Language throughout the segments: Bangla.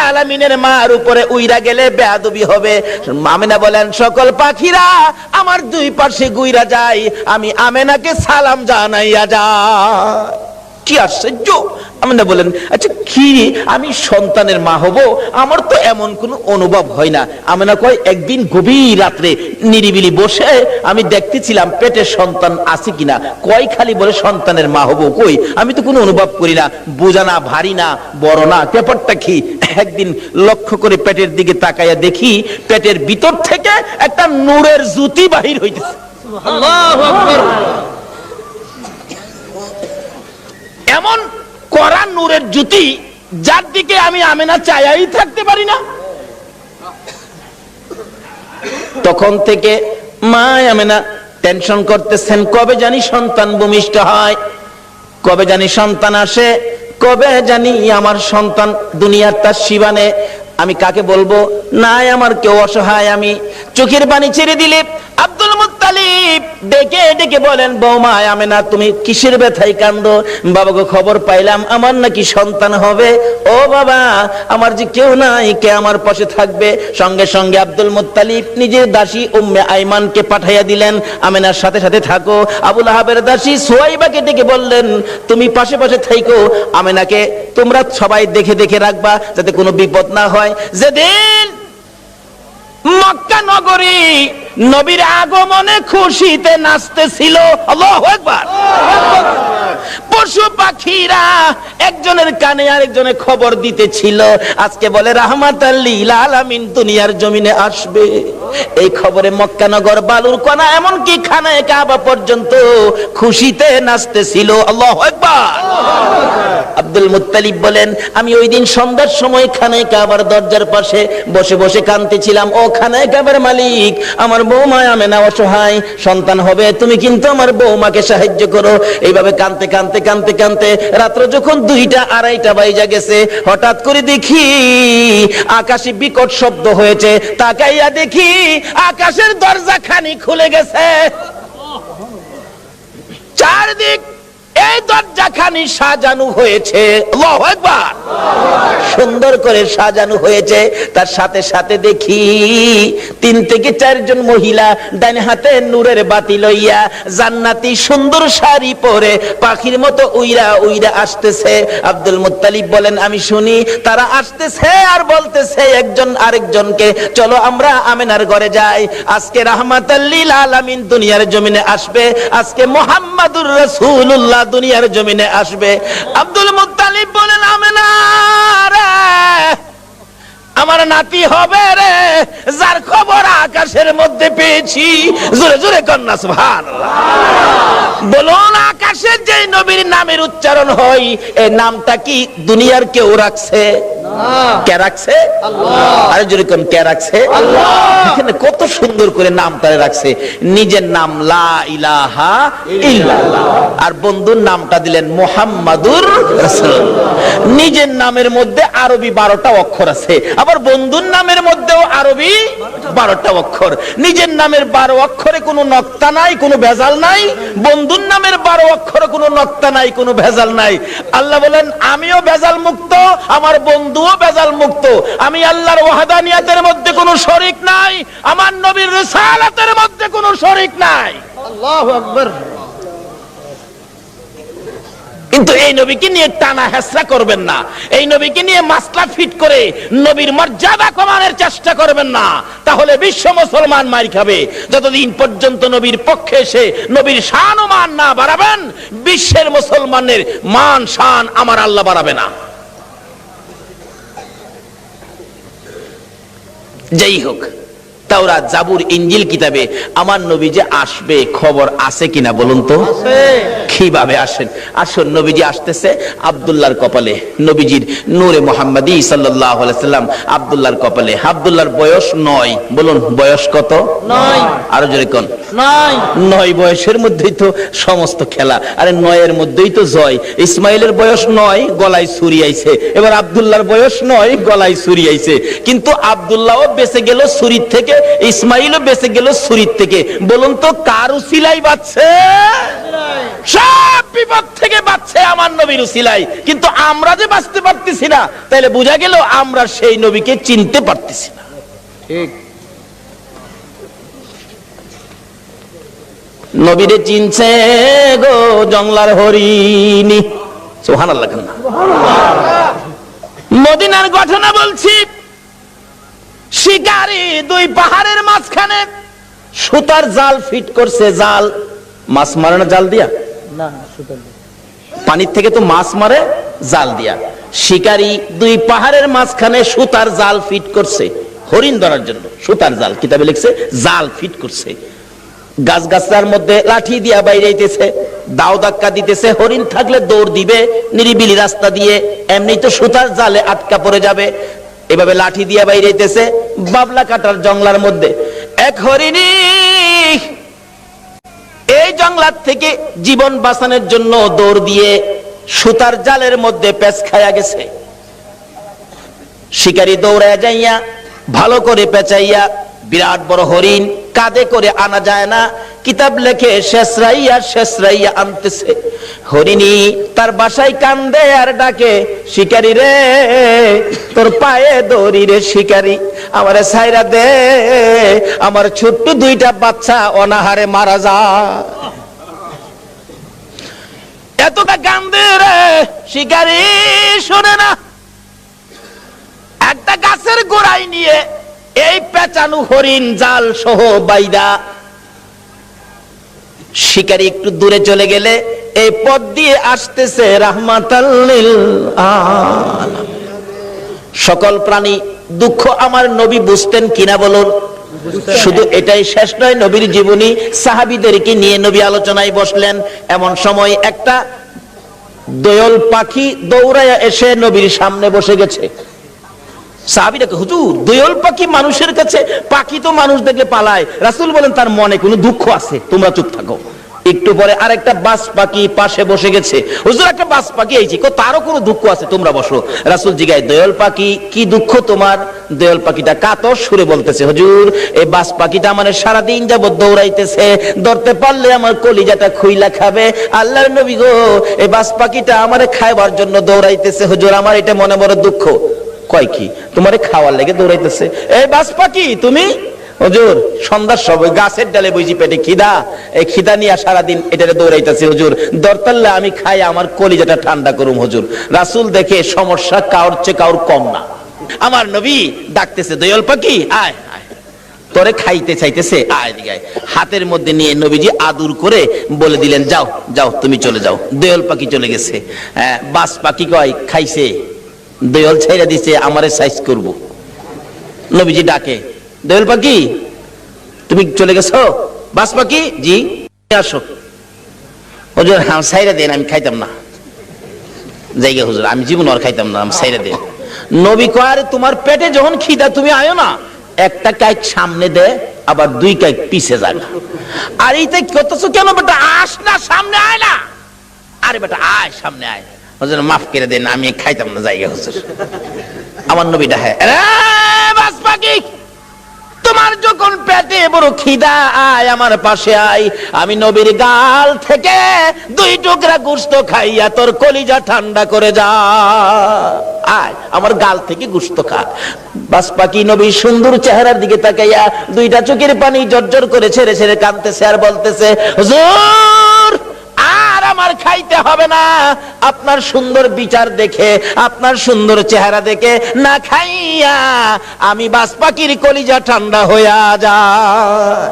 আলামিনের মার উপরে উইরা গেলে বেয়াদবি হবে। আমিনা বলেন সকল পাখিরা আমার দুই পাশে গুইরা যায়, আমি আমেনাকে সালাম জানাইয়া যায়। কি আশ্চর্য! আমিনা বলেন আচ্ছা কি আমি সন্তানের মা হব, আমার তো এমন কোনো অনুভব হয় না। আমিনা কয় একদিন গভীর রাত্রে নিরিবিলি বসে আমি দেখতেছিলাম পেটে সন্তান আছে কিনা। কয় খালি বলে সন্তানের মা হব, কই আমি তো কোনো অনুভব করি না, বোঝা না, ভারী না, বড় না, ব্যাপারটা কি। একদিন লক্ষ্য করে পেটের দিকে তাকাইয়া দেখি পেটের ভিতর থেকে একটা নূরের জ্যোতি বাহির হইতেছে। আল্লাহু আকবার! এমন কড়া নূরের জ্যোতি যার দিকে আমি আমেনা চাইয়াই থাকতে পারি না। তখন থেকে মা আমেনা টেনশন করতেছেন, কবে জানি সন্তান ভূমিষ্ঠ হয়, কবে জানি সন্তান আসে, কবে জানি আমার সন্তান দুনিয়ার তার শিবানে। আমি কাকে বলবো? নাই আমার কেউ অসহায়। আমি চোখের পানি ছেড়ে দিলে আব্দুল মুত্তালিব ডেকে ডেকে বলেন, বৌমা আমেনা তুমি কিসের ব্যথায় কান্দো? বাবাকে খবর পাইলাম আমার নাকি সন্তান হবে। ও বাবা, আমার যে কেউ নাই, কে আমার পাশে থাকবে? সঙ্গে সঙ্গে আব্দুল মুত্তালিব নিজের দাসী উম্মে আইমানকে পাঠাইয়া দিলেন, আমেনার সাথে সাথে থাকো। আবু লাহাবের দাসী সুয়াইবাকে ডেকে বললেন, তুমি পাশে পাশে থাকো, আমেনাকে তোমরা সবাই দেখে দেখে রাখবা যাতে কোনো বিপদ না হয়। যেদিন মক্কা নগরী নবীর আগমনে খুশিতে নাচতেছিল, আল্লাহু আকবার, পশু পাখিরা একজনের কানে আরেকজনের খবর দিতেছিল, আজকে বলে রাহমাতাল লিল আলামিন দুনিয়ার জমিনে আসবে। এই খবরে মক্কা নগর, বালুর কণা, এমনকি খানায়ে কাবা পর্যন্ত খুশিতে নাচতেছিল। আল্লাহু আকবার! আব্দুল মুত্তালিব বলেন, আমি ওই দিন সন্ধ্যার সময় খানায়ে কাবার দরজার পাশে বসে বসে কাঁদতেছিলাম। ও খানায়ে কাবার মালিক, আমার বৌমা আমেনা অসহায়, সন্তান হবে, তুমি কিন্তু আমার বৌমাকে সাহায্য করো। এইভাবে কাঁদতে কাঁদতে কাঁদতে কাঁদতে রাত্র যখন 2টা 2:30 বাজে গেছে, হঠাৎ করে দেখি আকাশে বিকট শব্দ হয়েছে। তাকাইয়া দেখি আকাশের দরজা খানি খুলে গেছে। চারদিক এই দরজাখানি সাজানো হয়েছে। আল্লাহু আকবার! সুন্দর করে সাজানো হয়েছে। তার সাথে সাথে দেখি 3 থেকে 4 জন মহিলা ডান হাতে নূরের বাতি লইয়া জান্নাতি সুন্দর শাড়ি পরে পাখির মতো উইরা উইরা আসতেছে। আব্দুল মুত্তালিব বলেন, আমি শুনি তারা আসতেছে আর বলতেছে একজন আরেকজনকে, চলো আমরা আমেনার ঘরে যাই, আজকে রাহমাতাল লিল আলামিন দুনিয়ার জমিনে আসবে, আজকে মুহাম্মাদুর রাসূলুল্লাহ দুনিয়ার জমিনে আসবে। আব্দুল মুত্তালিব বলেন, আমেনা রে, আমার নাতি হবে রে, যার খবর আকাশের মধ্যে পেয়েছি। জোরে জোরে কন্যা সুবহানাল্লাহ। বলুন, আকাশের যে নবীর নামের উচ্চারণ হয়, এই নামটা কি দুনিয়ার কেউ রাখছে? কে রাখছে? আল্লাহ। আর জোরে কোন কে রাখছে? আল্লাহ। এখানে কত সুন্দর করে নাম তারে রাখছে। নিজের নাম লা ইলাহা ইল্লাল্লাহ, আর বন্ধুর নামটা দিলেন মুহাম্মাদুর রাসূলুল্লাহ। নিজের নামের মধ্যে আরবি 12টা অক্ষর আছে, আবার বন্ধুর নামের মধ্যেও আরবি 12টা অক্ষর। নিজের নামের 12 অক্ষরে কোনো নক্তা নাই, কোনো ভেজাল নাই। বন্ধুর নামের 12 অক্ষরে কোনো নক্তা নাই, কোনো ভেজাল নাই। আল্লাহ বলেন, আমিও ভেজাল মুক্ত, আমার বন্ধুও ভেজাল মুক্ত। আমি আল্লাহর ওয়াহদানিয়াতের মধ্যে কোনো শরীক নাই, আমার নবীর রিসালাতের মধ্যে কোনো শরীক নাই। আল্লাহু আকবার! কিন্তু এই নবীকে নিয়ে টানা হেসরা করবেন না, এই নবীকে নিয়ে মাসলা ফিট করে নবীর মর্যাদা কমানোর চেষ্টা করবেন না, তাহলে বিশ্ব মুসলমান মার খাবে। যতদিন পর্যন্ত নবীর পক্ষে এসে নবীর শান ও মান না বাড়াবেন, বিশ্বের মুসলমানের মান শান আমার আল্লাহ বাড়াবে না। যাই হোক, তাওরাত, জাবুর, ইনজিল কিতাবে আমার নবী যে আসবে খবর আছে কিনা বলুন তো? কিভাবে আসেন? আসুন, নবীজি আসতেছে আব্দুল্লাহর কপালে, নবীজির নূরে মুহাম্মাদি সাল্লাল্লাহু আলাইহি সাল্লাম আব্দুল্লাহর কপালে। আব্দুল্লাহর বয়স 9। বলুন, বয়স কত? 9। আরো জোরে কোন? 9 বয়সের মধ্যেই তো সমস্ত খেলা। আরে 9 মধ্যেই তো জয়। ইসমাইলের বয়স 9, গলায় ছুরি আইছে। এবার আব্দুল্লাহর বয়স 9, গলায় ছুরি আইছে। কিন্তু আব্দুল্লাহও বেঁচে গেল ছুরির থেকে, ইসমাইলও বেঁচে গেল ছুরির থেকে। বলুন তো কার উসিলাই বাঁচছে? সব বিপদ থেকে বাঁচছে আমার নবীর উসিলাই। কিন্তু আমরা যে বাঁচতে পারতেছি না, তাহলে বোঝা গেল আমরা সেই নবীকে চিনতে পারতেছি না। ঠিক। নবীরে চিনছে গো জংলার হরিণী। সুবহানাল্লাহ। মদিনার ঘটনা বলছি। শিকারী দুই পাহাড়ের মাঝখানে সুতার জাল ফিট করছে। জাল মাছ মারে না জাল দিয়া? না, সুতরাং পানির থেকে তো মাছ মারে জাল দিয়া। শিকারী দুই পাহাড়ের মাঝখানে সুতার জাল ফিট করছে হরিণ ধরার জন্য। সুতার জাল, কিতাবে লিখছে জাল ফিট করছে। গাছ গাছার মধ্যে লাঠি দিয়া বাইরেইতেছে, দাও ধাক্কা দিতেছে। হরিণ থাকলে দৌড় দিবে নিরিবিলি রাস্তা দিয়ে, এমনি তো সুতার জালে আটকা পড়ে যাবে। এভাবে লাঠি দিয়া বাইরেইতেছে বাবলা কাটার জংলার মধ্যে। এক হরিণী এই জংলার থেকে জীবন বাঁচানোর জন্য দৌড় দিয়ে সুতার জালের মধ্যে পেঁচ খায়া গেছে। শিকারী দৌড়ায় যাইয়া ভালো করে পেঁচাইয়া বিরাট বড় হরিণ কাঁধে করে আনা যায় না। কিতাব লেখে শেষরাইয়া আনতেছে। হরিণী তার বাসায় কান্দে আর ডাকে, শিকারী রে তোর পায়ে দড়ি রে শিকারী, আমারে ছাইরা দে, আমার ছোট্ট দুইটা বাচ্চা অনাহারে মারা যায়। এতটা কান্দে রে শিকারী, শোনে না। একটা গাছের গোড়ায় নিয়ে এই পেঁচানো হরিণ জাল সহ বাইদা শিকারী একটু দূরে চলে গেলে এই পথ দিয়ে আসতেছে রাহমাতাল লিল আলামিন। সকল প্রাণী দুঃখ আমার নবী বুঝতেন কিনা বলুন? শুধু এটাই শেষ নয়, নবীর জীবনী সাহাবীদেরকে নিয়ে নবী আলোচনায় বসলেন। এমন সময় একটা দোয়েল পাখি দৌড়ায়া এসে নবীর সামনে বসে গেছে। সাহাবীরা কয়, হুজুর দোয়েল পাখি মানুষের কাছে, পাখি তো মানুষ দেখলে পালায়। রাসূল বলেন তার মনে কোনো দুঃখ আছে, তোমরা চুপ থাকো। একটু পরে আরেকটা বাজ পাখি পাশে বসে গেছে। হুজুর একটা বাজ পাখি আইছে, তারও কোনো দুঃখ আছে, তোমরা বসো। রাসূল জিগায়, দোয়েল পাখি কি দুঃখ তোমার? দোয়েল পাখিটা কাতর সুরে বলতেছে, হুজুর এই বাজ পাখিটা আমার সারাদিন যাবত দৌড়াইতেছে, ধরতে পারলে আমার কলিজাটা খুইলা খাবে। আল্লাহর নবী গো, এই বাজ পাখিটা আমারে খাইবার জন্য দৌড়াইতেছে, হুজুর আমার এটা মনে বড় দুঃখ। কয় কি তোমারে খাওয়ার লেগে দৌড়াইতেছে? এই বাজ পাখি তুমি? হুজুর সন্ধ্যার সময় গাছের ডালে বইছি, পেটে খিদা, এই খিদা নিয়ে সারাদিন এটারে দৌড়াইতেছে, হুজুর দরতাল্লা আমি খাই আমার কলিজাটা ঠান্ডা করুম হুজুর। রাসূল দেখে সমস্যা কাউর চেয়ে কাউর কম না। আমার নবী ডাকতেছে, দোয়েল পাখি আয় আয়, তোরে খাইতে চাইতেছে, আয় দিকে আয়। হাতের মধ্যে নিয়ে নবীজি আদর করে বলে দিলেন, যাও যাও তুমি চলে যাও। দোয়েল পাখি চলে গেছে। বাজ পাখি কয় খাইছে, দোয়েল ছেড়ে দিছে, আমারে সাইজ করব। নবীজি ডাকে, দোয়েল পাখি তুমি চলে গেছো? বাজ পাখি জি আসো। হুজুর হ্যাঁ সাইরা দেন, আমি খাইতাম না। জায়গা হুজুর আমি জীবন আর খাইতাম না, আমি সাইরা দেন। নবী কয়, তোমার পেটে যখন খিদা তুমি আয়ো না, একটা কাইক সামনে দে, আবার দুই কাইক পিছে যাবে। আর এইটা কতছো কেন বেটা? আস না, সামনে আয় না। আরে বেটা আয়, সামনে আয়। হুজুর মাফ করে দেন, আমি খাইতাম না জায়গা হুজুর। আমার নবী ডাকে, বাজ পাখি তোমার যখন পেটে বড় খিদা, আয় আমার পাশে আয়, আমি নবীর গাল থেকে দুই টুকরা গোশত খাইয়া তোর কলিজা ঠান্ডা করে যা। আয় আমার গাল থেকে গোশত খা। বাজ পাখি নবীর সুন্দর চেহারার দিকে তাকাইয়া দুইটা চোখের পানি জর্জর করে ছেড়ে ছেড়ে কাঁদতেছে আর বলতেছে, হুজুর আর আমার খাইতে হবে না, আপনার সুন্দর বিচার দেখে, আপনার সুন্দর চেহারা দেখে না খাইয়া আমি বাজ পাখির কলিজা ঠান্ডা হইয়া যায়।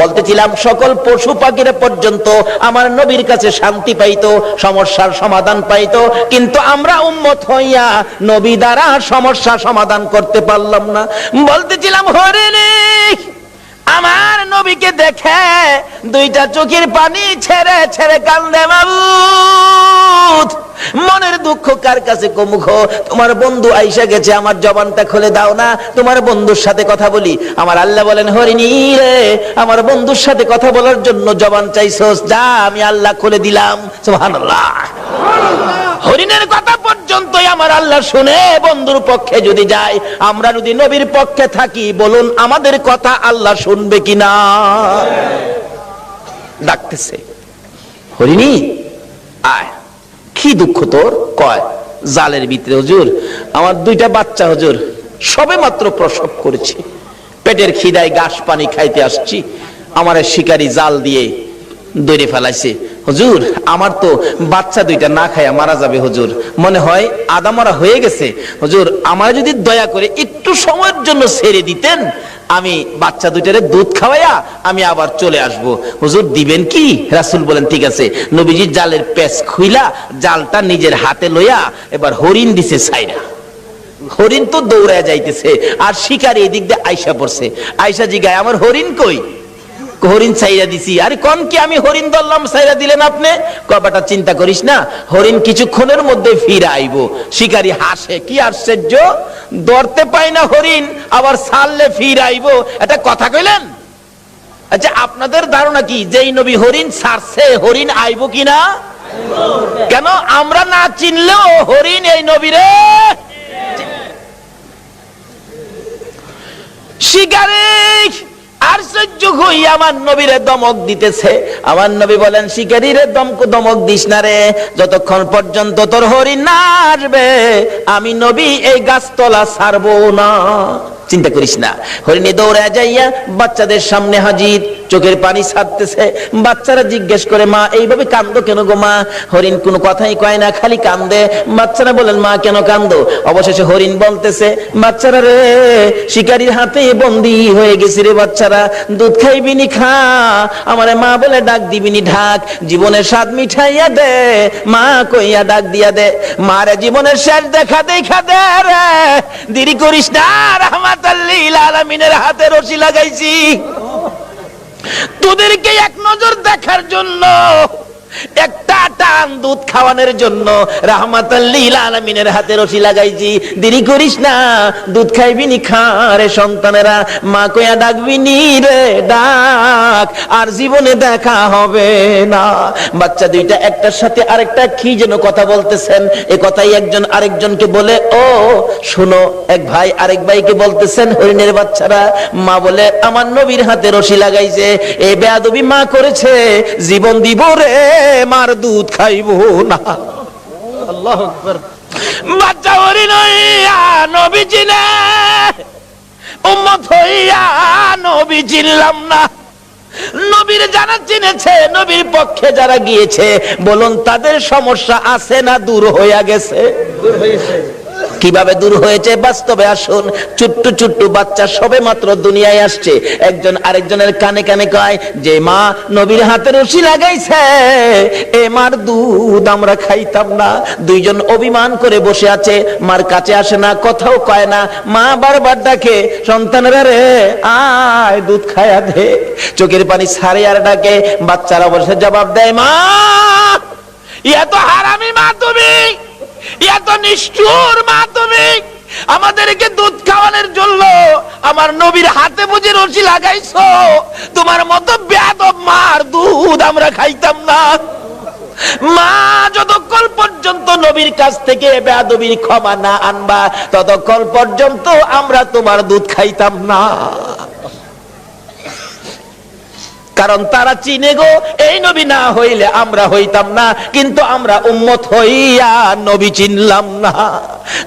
বলতেছিলাম সকল পশু পাখিরা পর্যন্ত আমার নবীর কাছে শান্তি পাইতো, সমস্যার সমাধান পাইতো, কিন্তু আমরা উম্মত হইয়া নবী দ্বারা সমস্যা সমাধান করতে পারলাম না। বলতেছিলাম হরিণী আমার নবীকে দেখে দুইটা চোখের পানি ছেড়ে ছেড়ে কান্দে। মাবুদ মনের দুঃখ কার কাছে কমুখ? তোমার বন্ধু আইসা গেছে, আমার জবানটা খুলে দাও না, তোমার বন্ধুর সাথে কথা বলি। আমার আল্লাহ বলেন, হরিণী রে আমার বন্ধুর সাথে কথা বলার জন্য জবান চাইছস, যা আমি আল্লাহ খুলে দিলাম। সুবহানাল্লাহ। হরিণের কথা পর্যন্তই আমার আল্লাহ শুনে বন্ধুর পক্ষে যদি যায়, আমরা যদি নবীর পক্ষে থাকি, বলুন আমাদের কথা আল্লাহ শুনবে কিনা? ডাকতেছে, হরিণী আয়, কি দুঃখ তোর? কয় জালের ভিতরে হুজুর আমার 2টা বাচ্চা হুজুর, সবে মাত্র প্রসব করেছি, পেটের খিদায় ঘাস পানি খাইতে আসছি, আমার শিকারী জাল দিয়ে দৌড়ে ফেলাইছে হুজুর, আমার তো বাচ্চা 2টা না খাইয়া মারা যাবে হুজুর, মনে হয় আদা মারা হয়ে গেছে হুজুর, আমার যদি দয়া করে একটু সময়ের জন্য ছেড়ে দিতেন, আমি বাচ্চা 2টারে দুধ খাওয়াইয়া আমি আবার চলে আসব। হুজুর দিবেন কি? রাসূল বলেন ঠিক আছে। নবীজি জালের পেঁচ খুইলা জালটা নিজের হাতে লইয়া এবার হরিণ দিছে ছাইরা। হরিণ তো দৌড়ায় যাইতেছে, আর শিকারী এদিক দিয়ে আইসা পড়ছে। আইসা জিগায় আমার হরিণ কই? হরিণ ছাইরা দিছি। আরে কোন কি আমি হরিণ ধরলাম, ছাইরা দিলেন আপনি? কবাটা চিন্তা করিস না, হরিণ কিছুক্ষণের মধ্যে ফিরে আইব। শিকারী হাসে, কি আশ্চর্য, ধরতে পাই না হরিণ, আবার ছাড়লে ফিরে আইব, এটা কথা কইলেন? আচ্ছা আপনাদের ধারণা কি যেই নবী হরিণ ছাড়ছে হরিণ আইব কিনা? কেন আমরা না চিনলেও হরিণ এই নবীরে শিকারী আশ্চর্য হই আমার নবীরে দমক দিতেছে। আমার নবী বলেন শিকারীরে দমক দিস না রে, যতক্ষণ পর্যন্ত তোর হরিণ না আসবে আমি নবী এই গাছতলা ছাড়বো না। চিন্তা করিস না। হরিণী দৌড়ে যাইয়া বাচ্চাদের সামনে হাজির, চোখের পানি ছাড়তেছে। বাচ্চারা জিজ্ঞেস করে মা এইভাবে কান্দো কেন গো মা? হরিণ কোনো কথাই কয় না, খালি কান্দে। বাচ্চারা বলেন মা কেন কান্দো? অবশেষে হরিণ বলতেছে বাচ্চারা রে, শিকারীর হাতে বন্দী হয়ে গেছি রে বাচ্চারা, দুধ খাইবিনি খা, আমারে মা বলে ডাক দিবিনি ঢাক, জীবনের স্বাদ মিঠাইয়া দে, মা কইয়া ডাক দিয়া দে, মারে জীবনের শেষ দেখা দেখা দে রে, দেরি করিস না, রাহমাতাল লিল আলামিনের হাতে রশি লাগাইছি তোদেরকে এক নজর দেখার জন্য, একটা টান দুধ খাওয়ানোর জন্য রাহমাতাল লিল আলামিনের হাতে রশি লাগাইছি, দেরি করিস না, দুধ খাইবি নি খা রে সন্তানেরা, মা কইয়া ডাকবি নি রে ডাক, আর জীবনে দেখা হবে না। বাচ্চা 2টা একটার সাথে আরেকটা কি যেন কথা বলতেছেন, এ কথাই একজন আরেকজনকে বলে ও শোনো, এক ভাই আরেক ভাইকে বলতেছেন হরিণের বাচ্চারা, মা বলে আমার নবীর হাতে রশি লাগাইছে, এই বেয়াদবি মা করেছে, জীবন দিব রে, মার দুধ খাইব না। আল্লাহু আকবার। বাচ্চা হরিণ হইয়া নবী চিনে, উম্মত হইয়া নবী চিনলাম না। নবীর যারা চিনেছে, নবীর পক্ষে যারা গিয়েছে, বলুন তাদের সমস্যা আছে না দূর হইয়া গেছে? দূর হয়েছে। কিভাবে দূর হয়েছে বাস্তবে আসুন। ছোট্ট ছোট্ট বাচ্চা সবে মাত্র দুনিয়ায় আসছে, একজন আরেকজনের কানে কানে কয় যে মা নবীর হাতে রশি লাগাইছে, এ মার দুধ আমরা খাইতাম না। 2জন অভিমান করে বসে আছে, মার কাছে আসে না, কথাও কয় না। মা বারবার ডাকে সন্তানেরা রে আয় দুধ খায়া দে, চোখের পানি ছাড়ে আর ডাকে। বাচ্চারা বসে জবাব দেয় মা এত হারামি মা তুমি, এত নিষ্ঠুর মা তুমি, আমাদেরকে দুধ খাওয়ানোর জন্য আমার নবীর হাতে বুঝি রশি লাগাইছো, তোমার মতো বেয়াদব মার দুধ আমরা খাইতাম না। মা যতক্ষণ পর্যন্ত নবীর কাছ থেকে বেয়াদবির ক্ষমা না আনবা, ততক্ষণ পর্যন্ত আমরা তোমার দুধ খাইতাম না। কারণ তারা চিনে গো, এই নবী না হইলে আমরা হইতাম না, কিন্তু আমরা উম্মত হইয়া নবী চিনলাম না।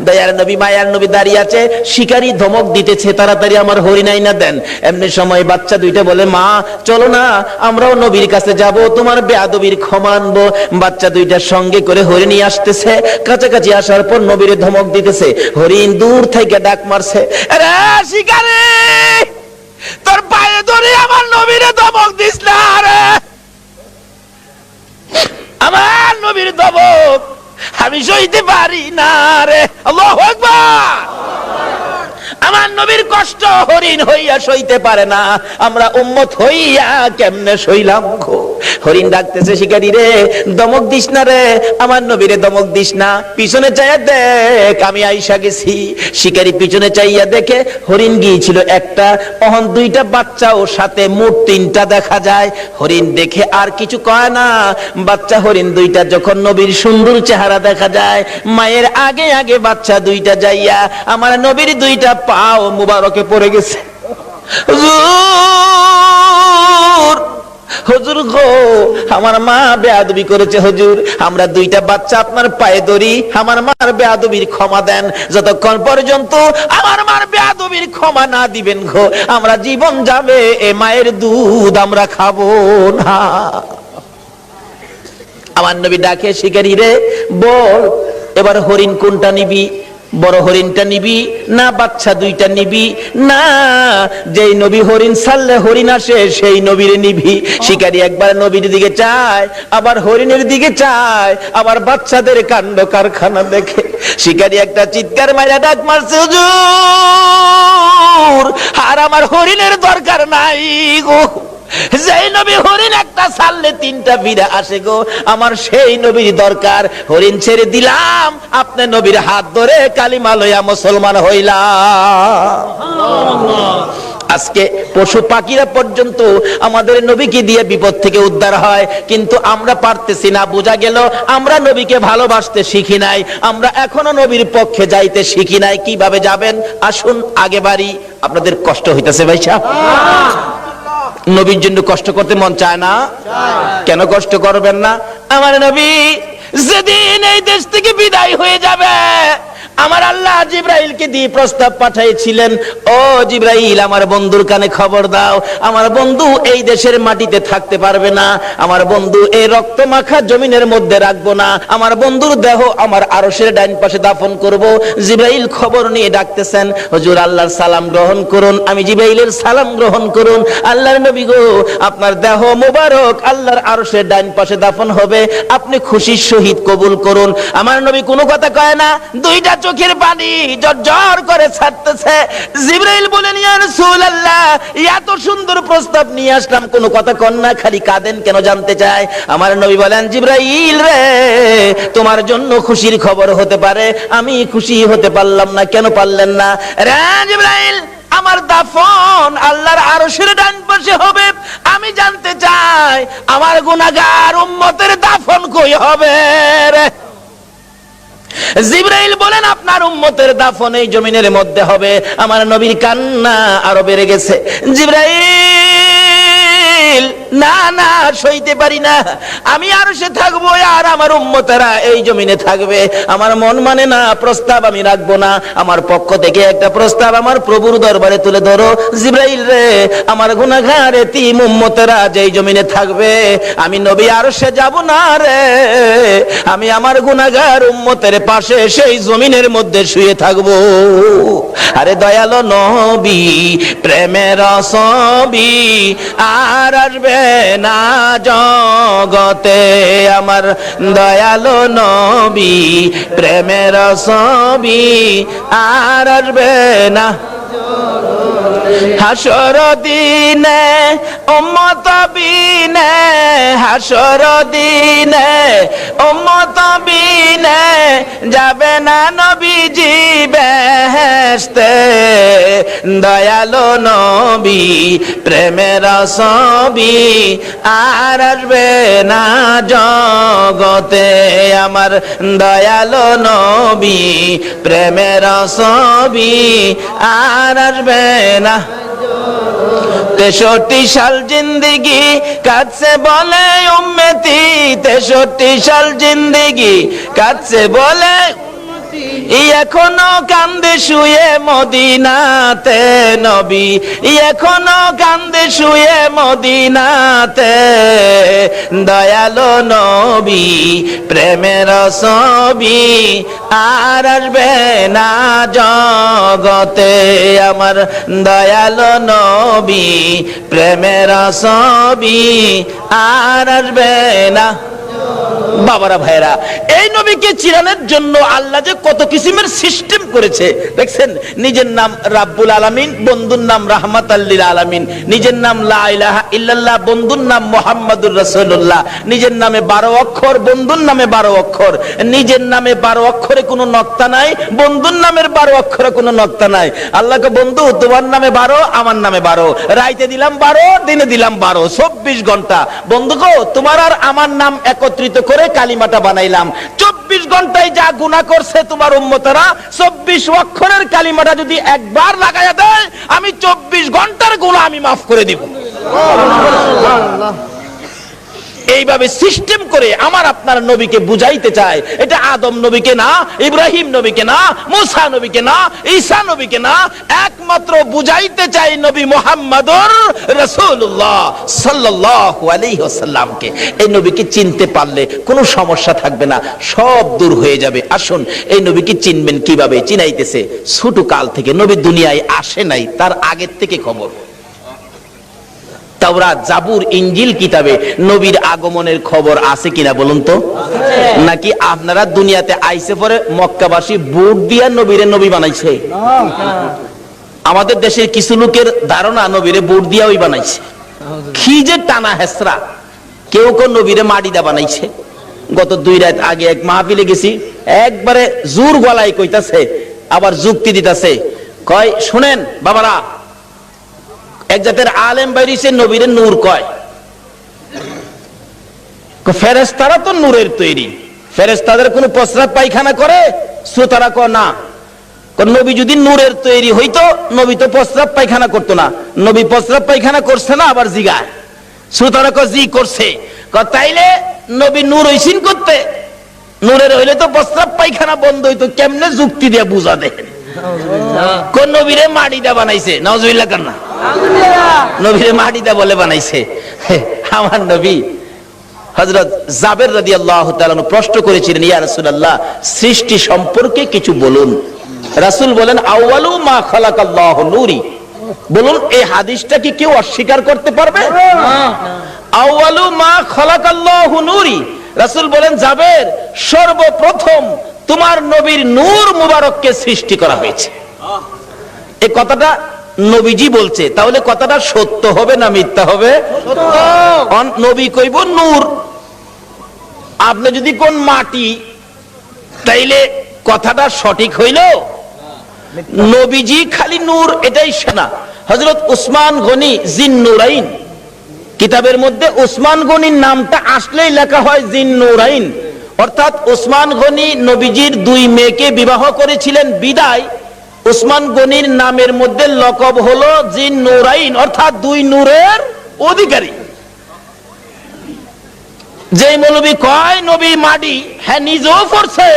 দয়ার নবী মায়ার নবী দাঁড়িয়ে আছে, শিকারী ধমক দিতেছে তাড়াতাড়ি আমার হরিণ আইনা দেন। এমনি সময় বাচ্চা 2টা বলে মা চলো না আমরাও নবীর কাছে যাব, তোমার বেয়াদবির ক্ষমা আনবো। বাচ্চা 2টার সঙ্গে করে হরিণ নিয়ে আসতেছে, কাছাকাছি আসার পর নবীরে ধমক দিতেছে। হরিণ দূর থেকে ডাক মারছে, আরে শিকারী তোর পায়ে ধরে আমার নবীরে ধমক দিস না রে, আমার নবীর ধমক আমি সইতে পারি না রে। আল্লাহু আকবার। আমার নবীর কষ্ট হরিণ হইয়া সইতে পারে না, আমরা উম্মত হইয়া কেমনে সইলাম গো। হরিণ ডাকতেছে, শিকারী রে দমক দিস না রে, আমার নবীরে দমক দিস না, পিছনে চাইয়া দেখ আমি আইসা গেছি। শিকারী পিছনে চাইয়া দেখে হরিণ গিয়েছিল একটা, অহন দুইটা বাচ্চা ও সাথে মোট তিনটা দেখা যায়। হরিণ দেখে আর কিছু কয় না। বাচ্চা হরিণ দুইটা যখন নবীর সুন্দর চেহারা দেখা যায়, মায়ের আগে আগে বাচ্চা দুইটা যাইয়া আমার নবীর দুইটা পাও মুবারকে পড়ে গেছে। হুজুর, হুজুর গো, আমার মা বেয়াদবি করেছে হুজুর, আমরা দুইটা বাচ্চা আপনার পায়ে ধরি, আমার মার বেয়াদবির ক্ষমা দেন। যতক্ষণ পর্যন্ত আমার মার বেয়াদবির ক্ষমা না দিবেন গো, আমরা জীবন যাবে, এ মায়ের দুধ আমরা খাবো না। আমার নবী ডাকে, শিকারী রে বল এবার হরিণ কোনটা নিবি? বড় হরিণটা নিবি না বাচ্চা দুইটা নিবি? না, যেই নবী হরিণ ছাড়লে হরিণ আসে সেই নবীর নিবি। শিকারী একবার নবীর দিকে চায়, আবার হরিণের দিকে চায়, আবার বাচ্চাদের কাণ্ড কারখানা দেখে শিকারী একটা চিৎকার মাইরা ডাক মারছে, হুজুর আর আমার হরিণের দরকার নাই গো, যেই নবী হরিণ একটা ছাড়লে তিনটা ফিরে আসে গো, আমার সেই নবীর দরকার। হরিণ ছেড়ে দিলাম, আপনি নবীর হাত ধরে কালিমা লইয়া মুসলমান হইলাম। আজকে পশু পাখিরা পর্যন্ত আমাদের নবীকে দিয়ে বিপদ থেকে উদ্ধার হয়, কিন্তু আমরা পারতেছি না। বোঝা গেল আমরা নবীকে ভালোবাসতে শিখি নাই, আমরা এখনো নবীর পক্ষে যাইতে শিখি নাই। কিভাবে যাবেন আসুন আগে বাড়ি। আপনাদের কষ্ট হইতেছে ভাই সাহেব? নবীর জন্য কষ্ট করতে মন চায় না? কেন কষ্ট করবেন না? আমার নবী যেদিন এই দেশ থেকে বিদায় হয়ে যাবে, আমার আল্লাহ জিব্রাইলকে দিয়ে প্রস্তাব পাঠাইছিলেন, ও জিব্রাইল আমার বন্ধুর কানে খবর দাও, আমার বন্ধু এই দেশের মাটিতে থাকতে পারবে না, আমার বন্ধু এই রক্ত মাখা জমিনের মধ্যে রাখবো না, আমার বন্ধুর দেহ আমার আরশের ডাইন পাশে দাফন করব। জিব্রাইল খবর নিয়ে ডাকতেছেন, হুজুর আল্লাহর সালাম গ্রহণ করুন। আমি জিব্রাইলের সালাম গ্রহণ করুন। আল্লাহর নবী গো, আপনার দেহ মোবারক আল্লাহর আরশের ডাইন পাশে দাফন হবে, আপনি খুশির সহিত কবুল করুন। আমার নবী কোনো কথা কয় না, দুইটা চোখের পানি জর্জর করে ছাড়তেছে। জিবরাইল বলেন, ইয়া রাসূলুল্লাহ, এত সুন্দর প্রস্তাব নিয়ে আসলাম, কোনো কথা কন না, খালি কাঁদেন কেন জানতে চায়। আমার নবী বলেন, জিবরাইল রে, তোমার জন্য খুশির খবর হতে পারে, আমি খুশি হতে পারলাম না। কেন পারলেন না? রে জিবরাইল, আমার দাফন আল্লাহর আরশের ডান পাশে হবে, আমি জানতে চাই আমার গুনাহগার উম্মতের দাফন কই হবে রে? জিবরাইল বলেন, আপনার উম্মতের দাফন এই জমিনের মধ্যে হবে। আমার নবীর কান্না আরো বেড়ে গেছে। জিবরাইল, না না, সইতে পারি না, আমি আরশে থাকবো আর আমার উম্মতেরা এই জমিনে থাকবে, আমার মন মানে না, প্রস্তাব আমি রাখবো না। আমার পক্ষ থেকে একটা প্রস্তাব আমার প্রভুর দরবারে তুলে ধরো। জিবরাইল রে, আমার গুনাহগার এতিম উম্মতেরা যেই জমিনে থাকবে, আমি নবী আরশে যাব না রে, আমি আমার গুনাহগার উম্মতের পাশে সেই জমিনের মধ্যে শুয়ে থাকবো। আরে দয়ালো নবী, প্রেমের ছবি আর আসবে না জগতে, আমার দয়ালো নবী, প্রেমের ছবি আর আসবে না। হাসর দিনে উম্মত বিনে, হাসর দিনে উম্মত বিনে যাবে না নবীজি বেহেশতে, দয়ালো নবী, প্রেমের ছবি আর আসবে না জগতে, আমার দয়ালো নবী, প্রেমের ছবি আর আসবে না। 63 সাল জিন্দেগি কাটছে বলে উম্মতি, 63 সাল জিন্দেগি কাটছে বলে, এখনো কান্দে শুয়ে মদিনাতে নবী, এখনো কান্দে শুয়ে মদিনাতে, দয়ালো নবী, প্রেমের ছবি আর আসবে না জগতে, আমার দয়ালো নবী, প্রেমের ছবি আর আসবে না। বাবারা ভাইরা, এই নবীকে চিনানোর জন্য আল্লাহ যে কত কিসিমের সিস্টেম করেছে দেখছেন। নিজের নাম রাব্বুল আলামিন, বন্ধুর নাম রাহমাতাল লিল আলামিন। নিজের নাম লা ইলাহা ইল্লাল্লাহ, বন্ধুর নাম মুহাম্মাদুর রাসূলুল্লাহ। নিজের নামে 12 অক্ষর, বন্ধুর নামে 12 অক্ষর। নিজের নামে 12 অক্ষরে কোনো নক্তা নাই, বন্ধুর নামের 12 অক্ষরে কোনো নক্তা নাই। আল্লাহকে বন্ধু তোমার নামে 12, আমার নামে 12, রাইতে দিলাম 12, দিনে দিলাম 12, 24 ঘন্টা। বন্ধু গো, তোমার আর আমার নাম একত্রিত করে কালিমাটা বানাইলাম। 24 ঘন্টায় যা গুনাহ করছে তোমার উম্মতরা, 24 অক্ষরের কালিমাটা যদি একবার লাগায়া দেয়, আমি 24 ঘন্টার গুনাহ আমি মাফ করে দিব। এইভাবে সিস্টেম করে আমার আপনার নবীকে বুঝাইতে চায়। এটা আদম নবীকে না, ইব্রাহিম নবীকে না, মুসা নবীকে না, ঈসা নবীকে না, একমাত্র বুঝাইতে চাই নবী মুহাম্মদুর রাসূলুল্লাহ সাল্লাল্লাহু আলাইহি ওয়াসাল্লামকে। এই নবীকে চিনতে পারলে কোনো সমস্যা থাকবে না, সব দূর হয়ে যাবে। আসুন, এই নবীকে চিনবেন কিভাবে? চিনাইতেছে ছোট কাল থেকে, নবী দুনিয়ায় আসে নাই, তার আগের থেকে খবর। তাওরাত, জাবুর, ইনজিল কিতাবে নবীর আগমনের খবর আছে কিনা বলুন তো? নাকি আপনারা দুনিয়াতে আইসে পরে মক্কাবাসী বুট দিয়া নবীরে নবী বানাইছে? আমাদের দেশের কিছু লোকের ধারণা নবীরে বুট দিয়া ওই বানাইছে। কি যে টানা হেসরা! কেউ কেউ নবীরে মাটি দা বানাইছে। গত 2 রাত আগে এক মাহফিলে গেছি, একবারে জোর গলায় কইতাছে, আবার যুক্তি দিতাছে। কয়, শুনেন বাবারা, এক জাতের আলেম বাইরিছে নবীরে নূর কয়। ফেরেশতারা তো নূরের তৈরি, ফেরেশতাদের কোনো প্রস্রাব পায়খানা করে? শ্রোতারা কয় না। নবী যদি নূরের তৈরি হইতো, নবী তো প্রস্রাব পায়খানা করতো না। নবী প্রস্রাব পায়খানা করছে না? আবার জিগায়। শ্রোতারা কয় জি করছে। তাইলে নবী নূর হইছেন করতে? নূরের হইলে তো প্রস্রাব পায়খানা বন্ধ হইতো। কেমনে যুক্তি দিয়ে বুঝা দেন? কোন নবীরে মাটি দা বানাইছে? নাউজুবিল্লাহ কান্না। নবীরে মাটি দা বলে বানাইছে? আমার নবী হযরত জাবের রাদিয়াল্লাহু তাআলা প্রশ্ন করেছিলেন, ইয়া রাসূলুল্লাহ, সৃষ্টি সম্পর্কে কিছু বলুন। রাসূল বলেন, আউয়ালু মা খালাকাল্লাহু নূরি। বলুন, এই হাদিসটা কি কেউ অস্বীকার করতে পারবে? আউয়ালু মা খালাকাল্লাহু নূরি। রাসূল বলেন, জাবের, সর্বপ্রথম তোমার নবীর নূর মুবারককে সৃষ্টি করা হয়েছে। এই কথাটা নবীজি বলছে, তাহলে কথাটা সত্য হবে না মিথ্যা হবে? নবী কইব নূর, আপনি যদি কোন মাটি, তাইলে কথাটা সঠিক হইল? নবীজি খালি নূর এটাই শোনা। হযরত উসমান গনি জিন্নুরাইন কিতাবের মধ্যে উসমান গনির নামটা আসলেই লেখা হয় জিন্নুরাইন, অর্থাৎ উসমান গনি নবীজির 2 মেয়েকে বিবাহ করেছিলেন বিদায় উসমান গনির নামের মধ্যে লকব হলো জিন্নুরাইন, অর্থাৎ 2 নূরের অধিকারী। যেই মৌলবী কয় নবী মাটি, হ্যাঁ নিজেও পড়ছে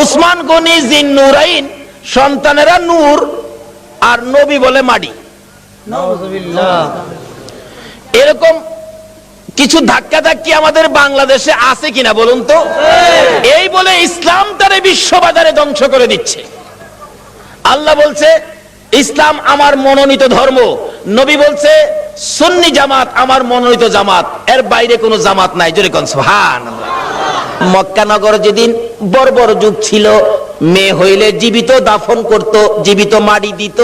উসমান গনি জিন্নুরাইন, সন্তানেরা নূর, আর নবী বলে মাটি। নাউযুবিল্লাহ। এরকম কিছু ধাক্কা ধাক্কি আমাদের বাংলাদেশে আছে কিনা বলুন তো? এই বলে ইসলাম তারে বিশ্ববাজারে ধ্বংস করে দিচ্ছে। আল্লাহ বলছে ইসলাম আমার মনোনীত ধর্ম, নবী বলছে সুন্নি জামাত আমার মনোনীত জামাত, এর বাইরে কোনো জামাত নাই। জোরে কোন সুবহানাল্লাহ। মক্কা নগর যেদিন বর্বর যুগ ছিল, মেয়ে হইলে জীবিত দাফন করত, জীবিত মাটি দিত।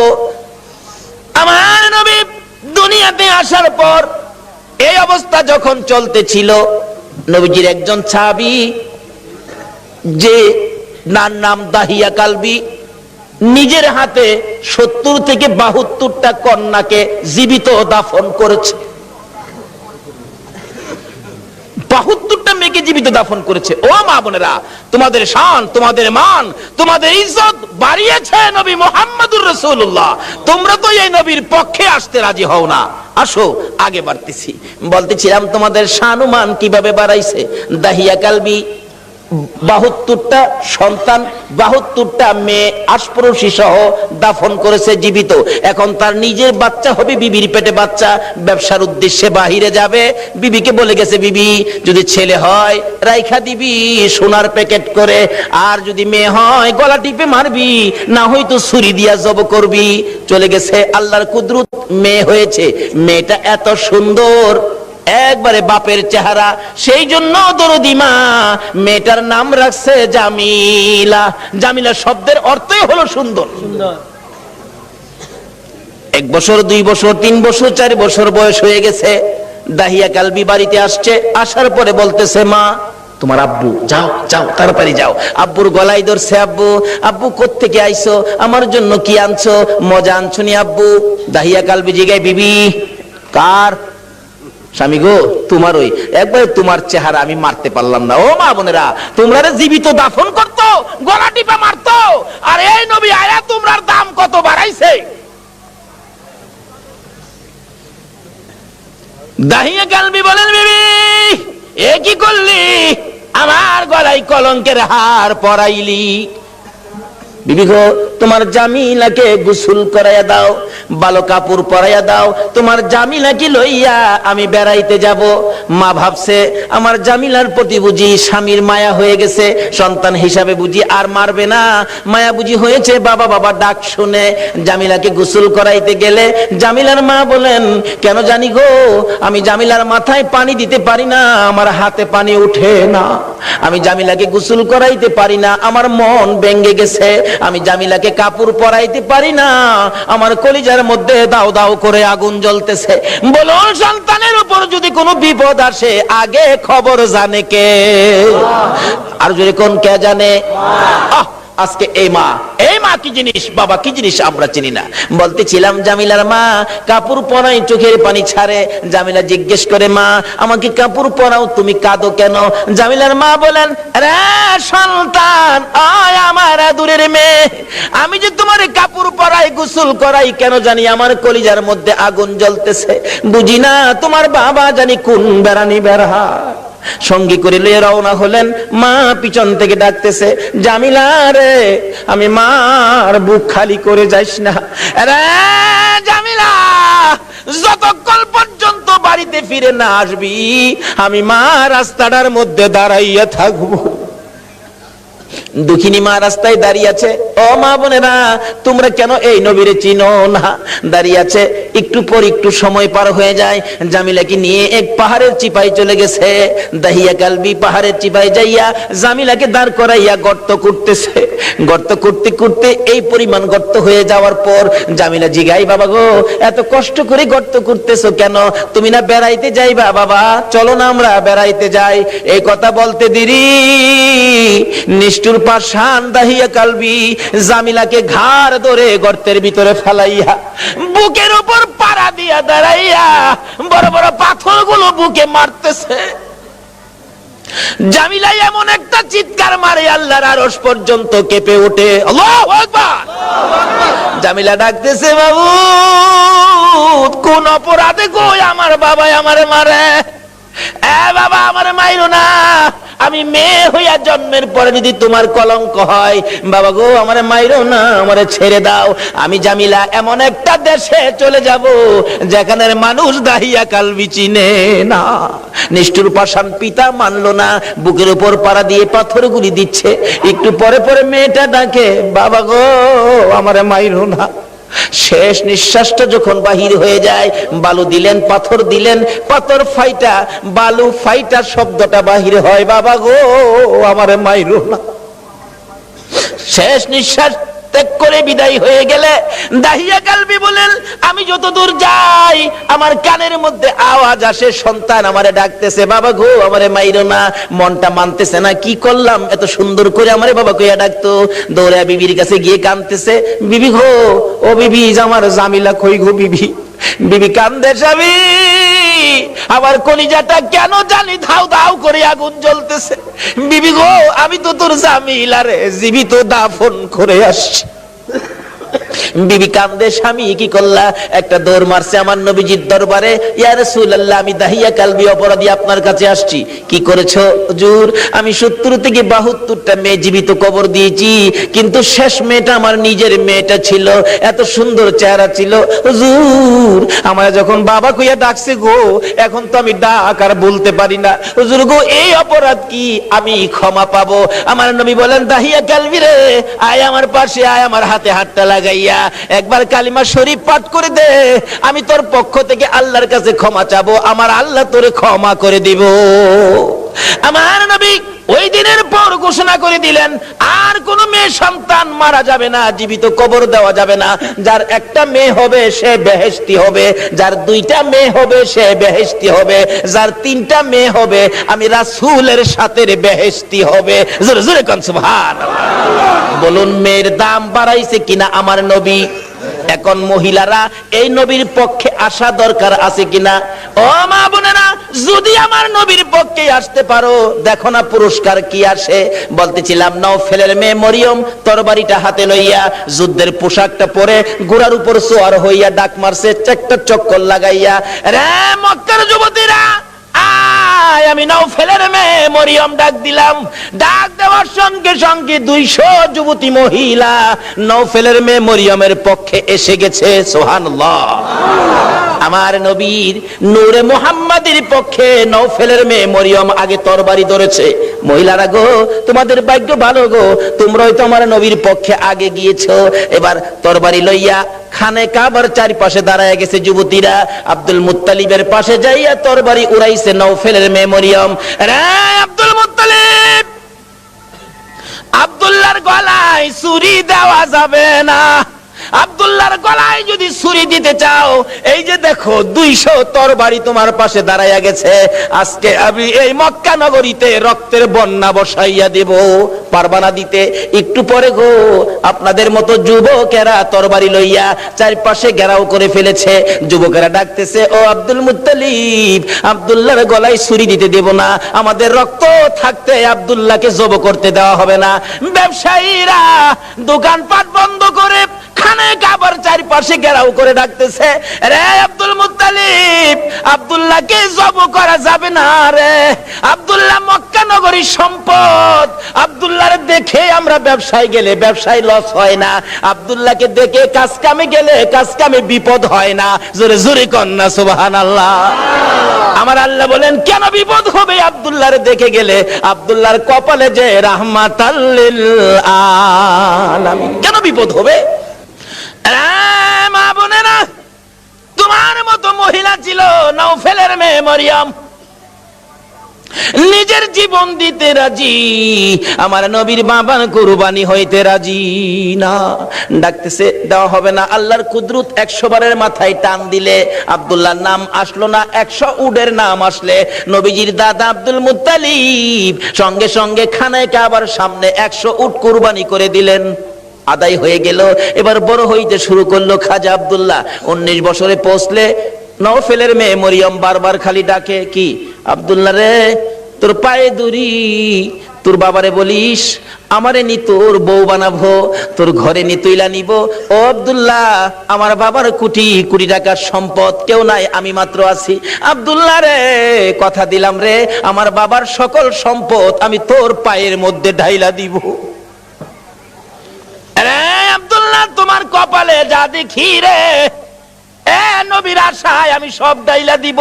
আমার নবী দুনিয়াতে আসার পর এই অবস্থা যখন চলতেছিল, নবীজির একজন সাহাবী, যে নাম দাহিয়া কালবি, নিজের হাতে 70 থেকে 72টা কন্যাকে জীবিত দাফন করেছে। 72টা মেয়েকে জীবিত দাফন করেছে। ও মা বোনেরা, তোমাদের শান, তোমাদের মান, তোমাদের ইজ্জত বাড়িয়েছে নবী মুহাম্মদুর রাসূলুল্লাহ। তোমরা তো এই নবীর পক্ষে আসতে রাজি হও না। আসো আগে বাড়তেছি। বলতেছিলাম তোমাদের শান ও মান কিভাবে বাড়াইছে। দাহিয়া কালবি 72টা সন্তান, 72টা মেয়ে আশপরশী সহ দাফন করেছে জীবিত। এখন তার নিজের বাচ্চা হবে, বিবির পেটে বাচ্চা, ব্যবসার উদ্দেশ্যে বাহিরে যাবে। বিবিকে বলে গেছে, বিবি যদি ছেলে হয় রাইখা দিবি সোনার প্যাকেট করে, আর যদি মেয়ে হয় গলা টিপে মারবি, না হয়তো ছুরি দিয়া জব করবি। চলে গেছে, আল্লাহর কুদরত মেয়ে হয়েছে। মেয়েটা এত সুন্দর, একবারে বাপের চেহারা, সেই জন্য দরদি মা মেয়েটার নাম রাখছে জামিলা। জামিলা শব্দের অর্থই হলো সুন্দর। এক বছর, 2 বছর, 3 বছর, 4 বছর বয়স হয়ে গেছে। দাহিয়া কালবি বাড়িতে আসছে, আসার পরে বলতেছে, মা তোমার আব্বু, যাও যাও তাড়াতাড়ি যাও। আব্বুর গলায় ধরছে, আব্বু আব্বু কোত্থেকে আইছো, আমার জন্য কি আনছো, মজা আনছো নি আব্বু? দাহিয়া কালবি জিগায়, বিবি কার? স্বামী গো তোমার। ওই একবার তোমার চেহারা আমি মারতে পারলাম না। ও মা বোনেরা, তোমরা জীবিত দাফন করতো, গলা টিপা মারতো, আর এই নবী আয়া তোমরার দাম কত বাড়াইছে। দাহিয়া কালবি বলেন, বিবি এ কি করলি, আমার গলায় কলঙ্কের হার পরাইলি। বিবি গো তোমার জামিলাকে গোসল করাইয়া দাও, ভালো কাপড় পরাইয়া দাও, তোমার জামিলাকে লইয়া আমি বেড়াইতে যাব। মা ভাবছে আমার জামিলার প্রতি বুঝি স্বামীর মায়া হয়ে গেছে, সন্তান হিসাবে বুঝি আর মারবে না, মায়া বুঝি হয়েছে। বাবা বাবা ডাক শুনে জামিলাকে গোসল করাইতে গেলে জামিলার মা বলেন, কেন জানি গো আমি জামিলার মাথায় পানি দিতে পারি না, আমার হাতে পানি উঠে না, আমি জামিলাকে গোসল করাইতে পারি না, আমার মন ভেঙে গেছে, আমি জামিলাকে কাপড় পরাইতে পারি না, আমার কলিজার মধ্যে দাও দাও করে আগুন জ্বলতেছে। বলুন, সন্তানের উপর যদি কোনো বিপদ আসে আগে খবর জানে কে? আর যদি কোন কে জানে? আজকে এই মা কি জিনিস, বাবা কি জিনিস আমরা চিনি না। বলতেছিলাম জামিলার মা কাপড় পরাই, চোখের পানি ছাড়ে। জামিলা জিজ্ঞেস করে, মা আমাকে কাপড় পরাও, তুমি কাঁদো কেন? জামিলার মা বলেন, রে সন্তান, আয় আমার দূরের মেয়ে, আমি যে তোমার কাপড় পরাই, গোসল করাই, কেন জানি আমার কলিজার মধ্যে আগুন জ্বলতেছে, বুঝি না তোমার বাবা জানি কোন বেড়ানি বেড়া। সঙ্গী করে লিয়ে রওনা হলেন। মা পিছন থেকে ডাকতেছে, জামিলা রে, আমি মার বুক খালি করে যাইস না রে জামিলা, যতক্ষণ পর্যন্ত বাড়িতে ফিরে না আসবি আমি মা রাস্তাটার মধ্যে দাঁড়াইয়া থাকবো। দুঃখিনী মা রাস্তায় দাঁড়িয়ে আছে। ও মা বোনেরা, তোমরা কেন এই নবীরে চিনো না? দাঁড়িয়ে আছে। একটু পর একটু সময় পার হয়ে যায়, জামিলাকে নিয়ে এক পাহাড়ের চিপায় চলে গেছে। দাহিয়া কালবি পাহাড়ের চিপায় যাইয়া জামিলাকে দাঁড় করাইয়া গর্ত করতেছে। গর্ত করতে করতে এই পরিমাণ গর্ত হয়ে যাওয়ার পর জামিলা জিগাই, বাবা গো এত কষ্ট করে গর্ত করতেছো কেন? তুমি না বেড়াইতে যাইবা? বাবা চলো না আমরা বেড়াইতে যাই। এই কথা বলতে দেরি নিষ্ঠুর পাষাণ দাহিয়া কালবি জামিলাকে ঘাড় ধরে গর্তের ভিতরে ফেলাইয়া বুকের উপর পাড়া দিয়া দাঁড়াইয়া বড় বড় পাথরগুলো বুকে মারতেছে। জামিলা এমন একটা চিৎকার মারে আল্লাহর আরশ পর্যন্ত কেঁপে ওঠে। আল্লাহু আকবার। জামিলা ডাকতেছে, বাবু কোন অপরাধে গো আমার বাবা আমারে মারে? বাবা আমারে মাইরো না, আমি মেয়ে হইয়া জন্মের পরে যদি তোমার কলঙ্ক হয়, বাবা গো আমারে মাইরো না, আমারে ছেড়ে দাও। আমি জামিলা এমন একটা দেশে চলে যাব যেখানের মানুষ দাহিয়া কালবি চিনে না। নিষ্ঠুর পাষাণ পিতা মানলো না, বুকের উপর পাড়া দিয়ে পাথরগুলি দিচ্ছে। একটু পরে পরে মেয়েটা ডাকে, বাবা গো আমারে মাইরো না। শেষ নিঃশ্বাসটা যখন বাহির হয়ে যায়, বালু দিলেন, পাথর দিলেন, পাথর ফাইটা বালু ফাইটা শব্দটা বাহির হয়, বাবা গো আমারে মাইরো না। শেষ নিঃশ্বাস ত্যাগ করে বিদায় হয়ে গেলে দাহিয়া কালবি বলেন, আমি যত দূর যাই আমার কানের মধ্যে আওয়াজ আসে, সন্তান আমারে ডাকতেছে, বাবা গো আমারে মাইরো না। মনটা মানতেছে না, কি করলাম, এত সুন্দর করে আমারে বাবা কইয়া ডাকতো। দৌড়ে বিবির কাছে গিয়ে কাঁদতেছে, বিবি গো, ও বিবি আমার জামিলা কই গো বিবি? বিবি কান্দে, স্বামী আমার কলিজাটা কেন জানি ধাউ ধাউ করে আগুন জ্বলতেছে। বিবি গো আমি তো তোর জামিলারে জীবিত দাফন করে আসছি। বিবি কান্দে, স্বামী কি করলা? একটা দৌড় মারছে আমার নবীজির দরবারে, ইয়া রাসূলুল্লাহ আমি দাহিয়া কালবি অপরাধী আপনার কাছে আসছি। কি করেছো হুজুর? আমি 70 থেকে 72টা মেয়ে জীবিত কবর দিয়েছি, কিন্তু শেষ মেয়েটা আমার নিজের মেয়েটা ছিল, এত সুন্দর চেহারা ছিল। হুজুর আমার যখন বাবা কইয়া ডাকছে গো, এখন তো আমি ডাক আর বলতে পারি না। হুজুর গো এই অপরাধ কি আমি ক্ষমা পাবো? আমার নবী বলেন, দাহিয়া কালবি রে আয় আমার পাশে আয়, আমার হাতে হাতটা লাগাইয়া লইয়া একবার কালিমা শরীফ পাঠ করে দে, আমি তোর পক্ষ থেকে আল্লাহর কাছে ক্ষমা চাবো, আমার আল্লাহ তোরে ক্ষমা করে দিব। আমার নবী ওই দিনের পর ঘোষণা করে দিলেন, আর কোন মেয়ে সন্তান মারা যাবে না, জীবিত কবর দেওয়া যাবে না। যার একটা মেয়ে হবে সে বেহেশতি হবে, যার দুইটা মেয়ে হবে সে বেহেশতি হবে, যার তিনটা মেয়ে হবে আমি রাসূলের সাথে বেহেশতি হবে। জোরে জোরে কোন সুবহানাল্লাহ। বলুন মেয়ের দাম বাড়াইছে কিনা আমার নবী? এখন মহিলারা এই নবীর পক্ষে আসা দরকার আছে কিনা? ও মা বোনেরা, যদি আমার নবীর পক্ষে আসতে পারো, দেখো না পুরস্কার কি আসে। বলতেছিলাম নওফেলের মেয়ে মরিয়ম তরবারিটা হাতে লইয়া যুদ্ধের পোশাকটা পরে ঘোড়ার উপর সোয়ার হইয়া ডাক মারছে, একটা চক্কর লাগাইয়া, রে মক্কার যুবতীরা আয়, আমি নওফেলের মেয়ে মরিয়ম ডাক দিলাম। ডাক দেওয়ার সঙ্গে সঙ্গে 200 যুবতী মহিলা নওফেলের মেয়ে মরিয়মের পক্ষে এসে গেছে। সুবহানাল্লাহ। আমার নবীর নূরে মুহাম্মাদের পক্ষে নওফেলের মেয়ে মরিয়ম আগে তরবারি ধরেছে। মহিলারা গো, তোমাদের ভাগ্য ভালো গো, তোমরাই তো আমার নবীর পক্ষে আগে গিয়েছো। এবার তরবারি লইয়া খানে কাবার চারপাশে দাঁড়ায় গেছে যুবতীরা। আব্দুল মুত্তালিবের পাশে যাইয়া তরবারি উড়াইছে নওফেলের মেয়ে মরিয়ম। রে আব্দুল মুত্তালিব, আব্দুল্লাহর গলায় ছুরি দেওয়া যাবে না। আব্দুল্লাহর গলায় যদি ছুরি দিতে চাও, এই যে দেখো 200 তরবারি তোমার পাশে দাঁড়াইয়া গেছে, আজকে আমি এই মক্কা নগরীতে রক্তের বন্যা বসাইয়া দেব। পারবা না দিতে? একটু পরে গো আপনাদের মতো যুবকেরা তরবারি লইয়া চারপাশে ঘেরাও করে ফেলেছে। যুবকেরা ডাকতেছে, ও আব্দুল মুত্তালিব, আব্দুল্লাহর গলায় ছুরি দিতে দেব না, আমাদের রক্ত থাকতে আব্দুল্লাহকে জব করতে দেওয়া হবে না। ব্যবসায়ীরা দোকানপাট বন্ধ করে খানে কাবার চারপাশে ঘেরাও করে ডাকতেছে, রে আব্দুল মুত্তালিব, আব্দুল্লাহকে জব করা যাবে না রে, আব্দুল্লাহ মক্কা নগরীর সম্পদ, আব্দুল্লাহর দেখে আমরা ব্যবসায় গেলে ব্যবসায় লস হয় না, আব্দুল্লাহকে দেখে কাজ কামে গেলে কাজ কামে বিপদ হয় না। জোরে জোরে কন্যা সুবহানাল্লাহ। আমার আল্লাহ বলেন, কেন বিপদ হবে আব্দুল্লাহর দেখে গেলে? আব্দুল্লাহর কপালে যে রাহমাতাল লিল আলামিন, কেন বিপদ হবে? মা বোনেরা, তোমার মতো মহিলা ছিল নওফেলের মেয়ে মরিয়ম, নিজের জীবন দিতে রাজি, আমার নবীর বাবার কুরবানি হইতে রাজি না। ডাকতেছে, দেওয়া হবে না। আল্লাহর কুদরত 100 বারের মাথায় টান দিলে আব্দুল্লাহর নাম আসলো না, 100 উটের নাম আসলে নবীজির দাদা আব্দুল মুত্তালিব সঙ্গে সঙ্গে খানায় কাবার সামনে 100 উট কুরবানি করে দিলেন। আদায় হয়ে গেল। এবার বড় হইতে শুরু করলো খাজা আব্দুল্লাহ। 19 বছরে পৌঁছলে নওফেলের মেয়ে মরিয়ম বারবার খালি ডাকে, কি আব্দুল্লাহ রে, তোর পায়ে দড়ি, তোর বাবারে বলিস আমারে নি তোর বউ বানাবো, তোর ঘরে নি তুইলা নিব। ও আব্দুল্লাহ, আমার বাবার কোটি কোটি টাকার সম্পদ, কেউ নাই, আমি মাত্র আছি। আব্দুল্লাহ রে, কথা দিলাম রে, আমার বাবার সকল সম্পদ আমি তোর পায়ের মধ্যে ঢাইলা দিব। আব্দুল্লাহ, তোমার কপালে যা দেখি রে, নবীর আশায় আমি সব ডাইলা দিব।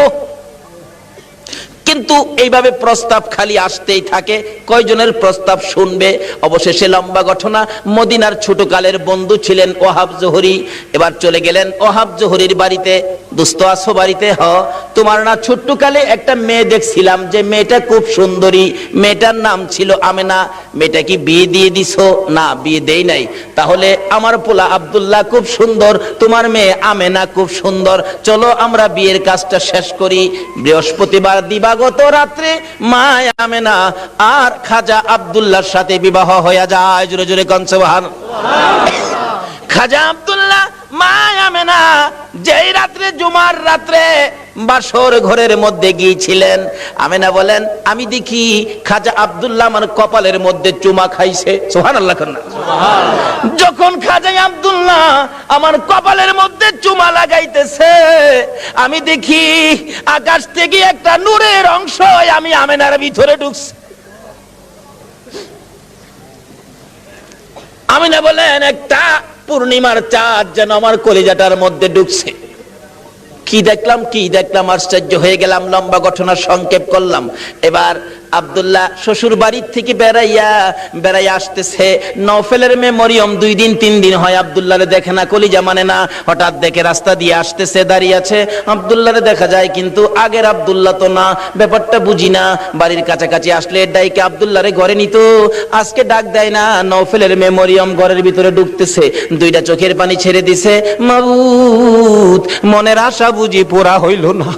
কিন্তু এইভাবে প্রস্তাব খালি আসতেই থাকে, কয়জনের প্রস্তাব শুনবে? অবশেষে লম্বা ঘটনা, মদিনার ছোটকালের বন্ধু ছিলেন ওহাব জোহরি। এবার চলে গেলেন ওহাব জোহরির বাড়িতে। দোস্ত আছো বাড়িতে? তোমার না ছোট্টকালে একটা মেয়ে দেখছিলাম, যে মেয়েটা খুব সুন্দরী, মেয়েটার নাম ছিল আমেনা, মেয়েটা কি বিয়ে দিয়ে দিছো? না, বিয়ে দেই নাই। তাহলে আমার পোলা আব্দুল্লাহ খুব সুন্দর, তোমার মেয়ে আমেনা খুব সুন্দর, চলো আমরা বিয়ের কাজটা শেষ করি। বৃহস্পতিবার দিবাগত রাত্রে মা আমেনা আর খাজা আব্দুল্লাহর সাথে বিবাহ হয়ে যায়। জোরে জোরে কোন সুবহানাল্লাহ। খাজা আব্দুল্লাহ মা আমেনা যেই রাত্রে, জুমার রাত্রে বাসর ঘরের মধ্যে গিয়েছিলেন, আমেনা বলেন, আমি দেখি খাজা আব্দুল্লাহ আমার কপালের মধ্যে চুমা খাইছে। সুবহানাল্লাহ। যখন খাজা আব্দুল্লাহ আমার কপালের মধ্যে চুমা লাগাইতেছে, আমি দেখি আকাশ থেকে একটা নূরের অংশ আমি আমেনার ভিতরে ঢুকছে। আমেনা বলেন, একটা পূর্ণিমার চাঁদ যেন আমার কলিজাটার মধ্যে ঢুকছে। কি দেখলাম আশ্চর্য হয়ে গেলাম। লম্বা ঘটনা সংক্ষেপ করলাম। এবার আব্দুল্লাহ শ্বশুর বাড়ির থেকে বেড়াইয়া আসতেছে। নওফেলের মেয়ে মরিয়ম 2 দিন 3 দিন হয় আব্দুল্লাহরে দেখে না, কলিজা মানে না। হঠাৎ দেখে রাস্তা দিয়ে আসতেছে, দাঁড়িয়ে আছে, আব্দুল্লাহরে দেখা যায় কিন্তু আগের আব্দুল্লাহ তো না। ব্যাপারটা বুঝি না, বাড়ির কাছাকাছি আসলে ডাইকে আব্দুল্লাহরে ঘরে নিত, আজকে ডাক দেয় না। নওফেলের মেয়ে মরিয়ম ঘরের ভিতরে ঢুকতেছে, 2টা চোখের পানি ছেড়ে দিছে, মাবুদ মনের আশা বুঝি পুরা হইল না।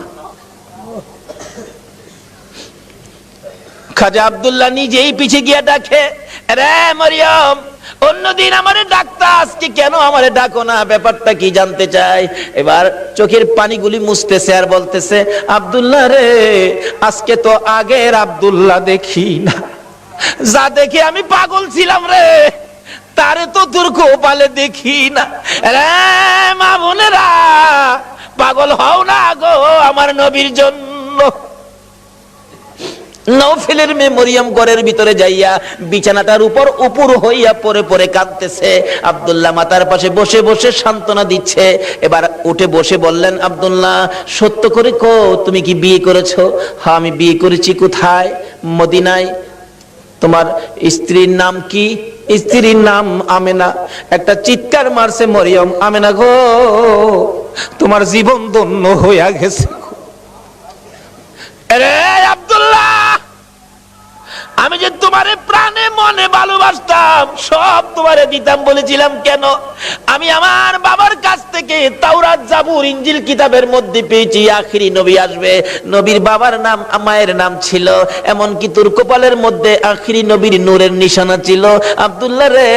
খাজা আব্দুল্লাহ নিজেই পিছে গিয়া ডাকে, রে মরিয়ম, অন্যদিন আমারে ডাকতা, আজকে কেন আমারে ডাকো না? ব্যাপারটা কি জানতে চাই। এবার চোখের পানিগুলি মুছতেছে আর বলতেছে, আব্দুল্লাহ রে, আজকে তো আগের আব্দুল্লাহ দেখি না, যা দেখে আমি পাগল ছিলাম রে, তারে তো তোর কপালে দেখি না। রে মা বোনেরা, পাগল হও না গো আমার নবীর জন্য। নওফেলের মেয়ে মরিয়ম ঘরের ভিতরে যাইয়া বিছানাটার উপর উপর হইয়া পরে পরে কাঁদতেছে। আব্দুল্লাহ মাতার পাশে বসে বসে সান্ত্বনা দিচ্ছে। এবার উঠে বসে বললেন, আব্দুল্লাহ সত্য করে কো, তুমি কি বিয়ে করেছো? হ্যাঁ আমি বিয়ে করেছি। কোথায়? মদিনায়। তোমার স্ত্রীর নাম কি? স্ত্রীর নাম আমেনা। একটা চিৎকার মারছে মরিয়ম, আমেনা গো, তোমার জীবন ধন্য হইয়া গেছে। রে আব্দুল্লাহ, আমি যে তোমারে প্রাণে মনে ভালোবাসতাম, সব তোমারে দিতাম বলেছিলাম কেন? আমি আমার বাবার কাছ থেকে তাওরাত, জাবুর, ইনজিল কিতাবের মধ্যে পেয়েছি আখিরি নবী আসবে। নবীর বাবার নাম, মায়ের নাম ছিল, এমনকি তোর কপালের মধ্যে আখিরি নবীর নূরের নিশানা ছিল। আব্দুল্লাহ রে,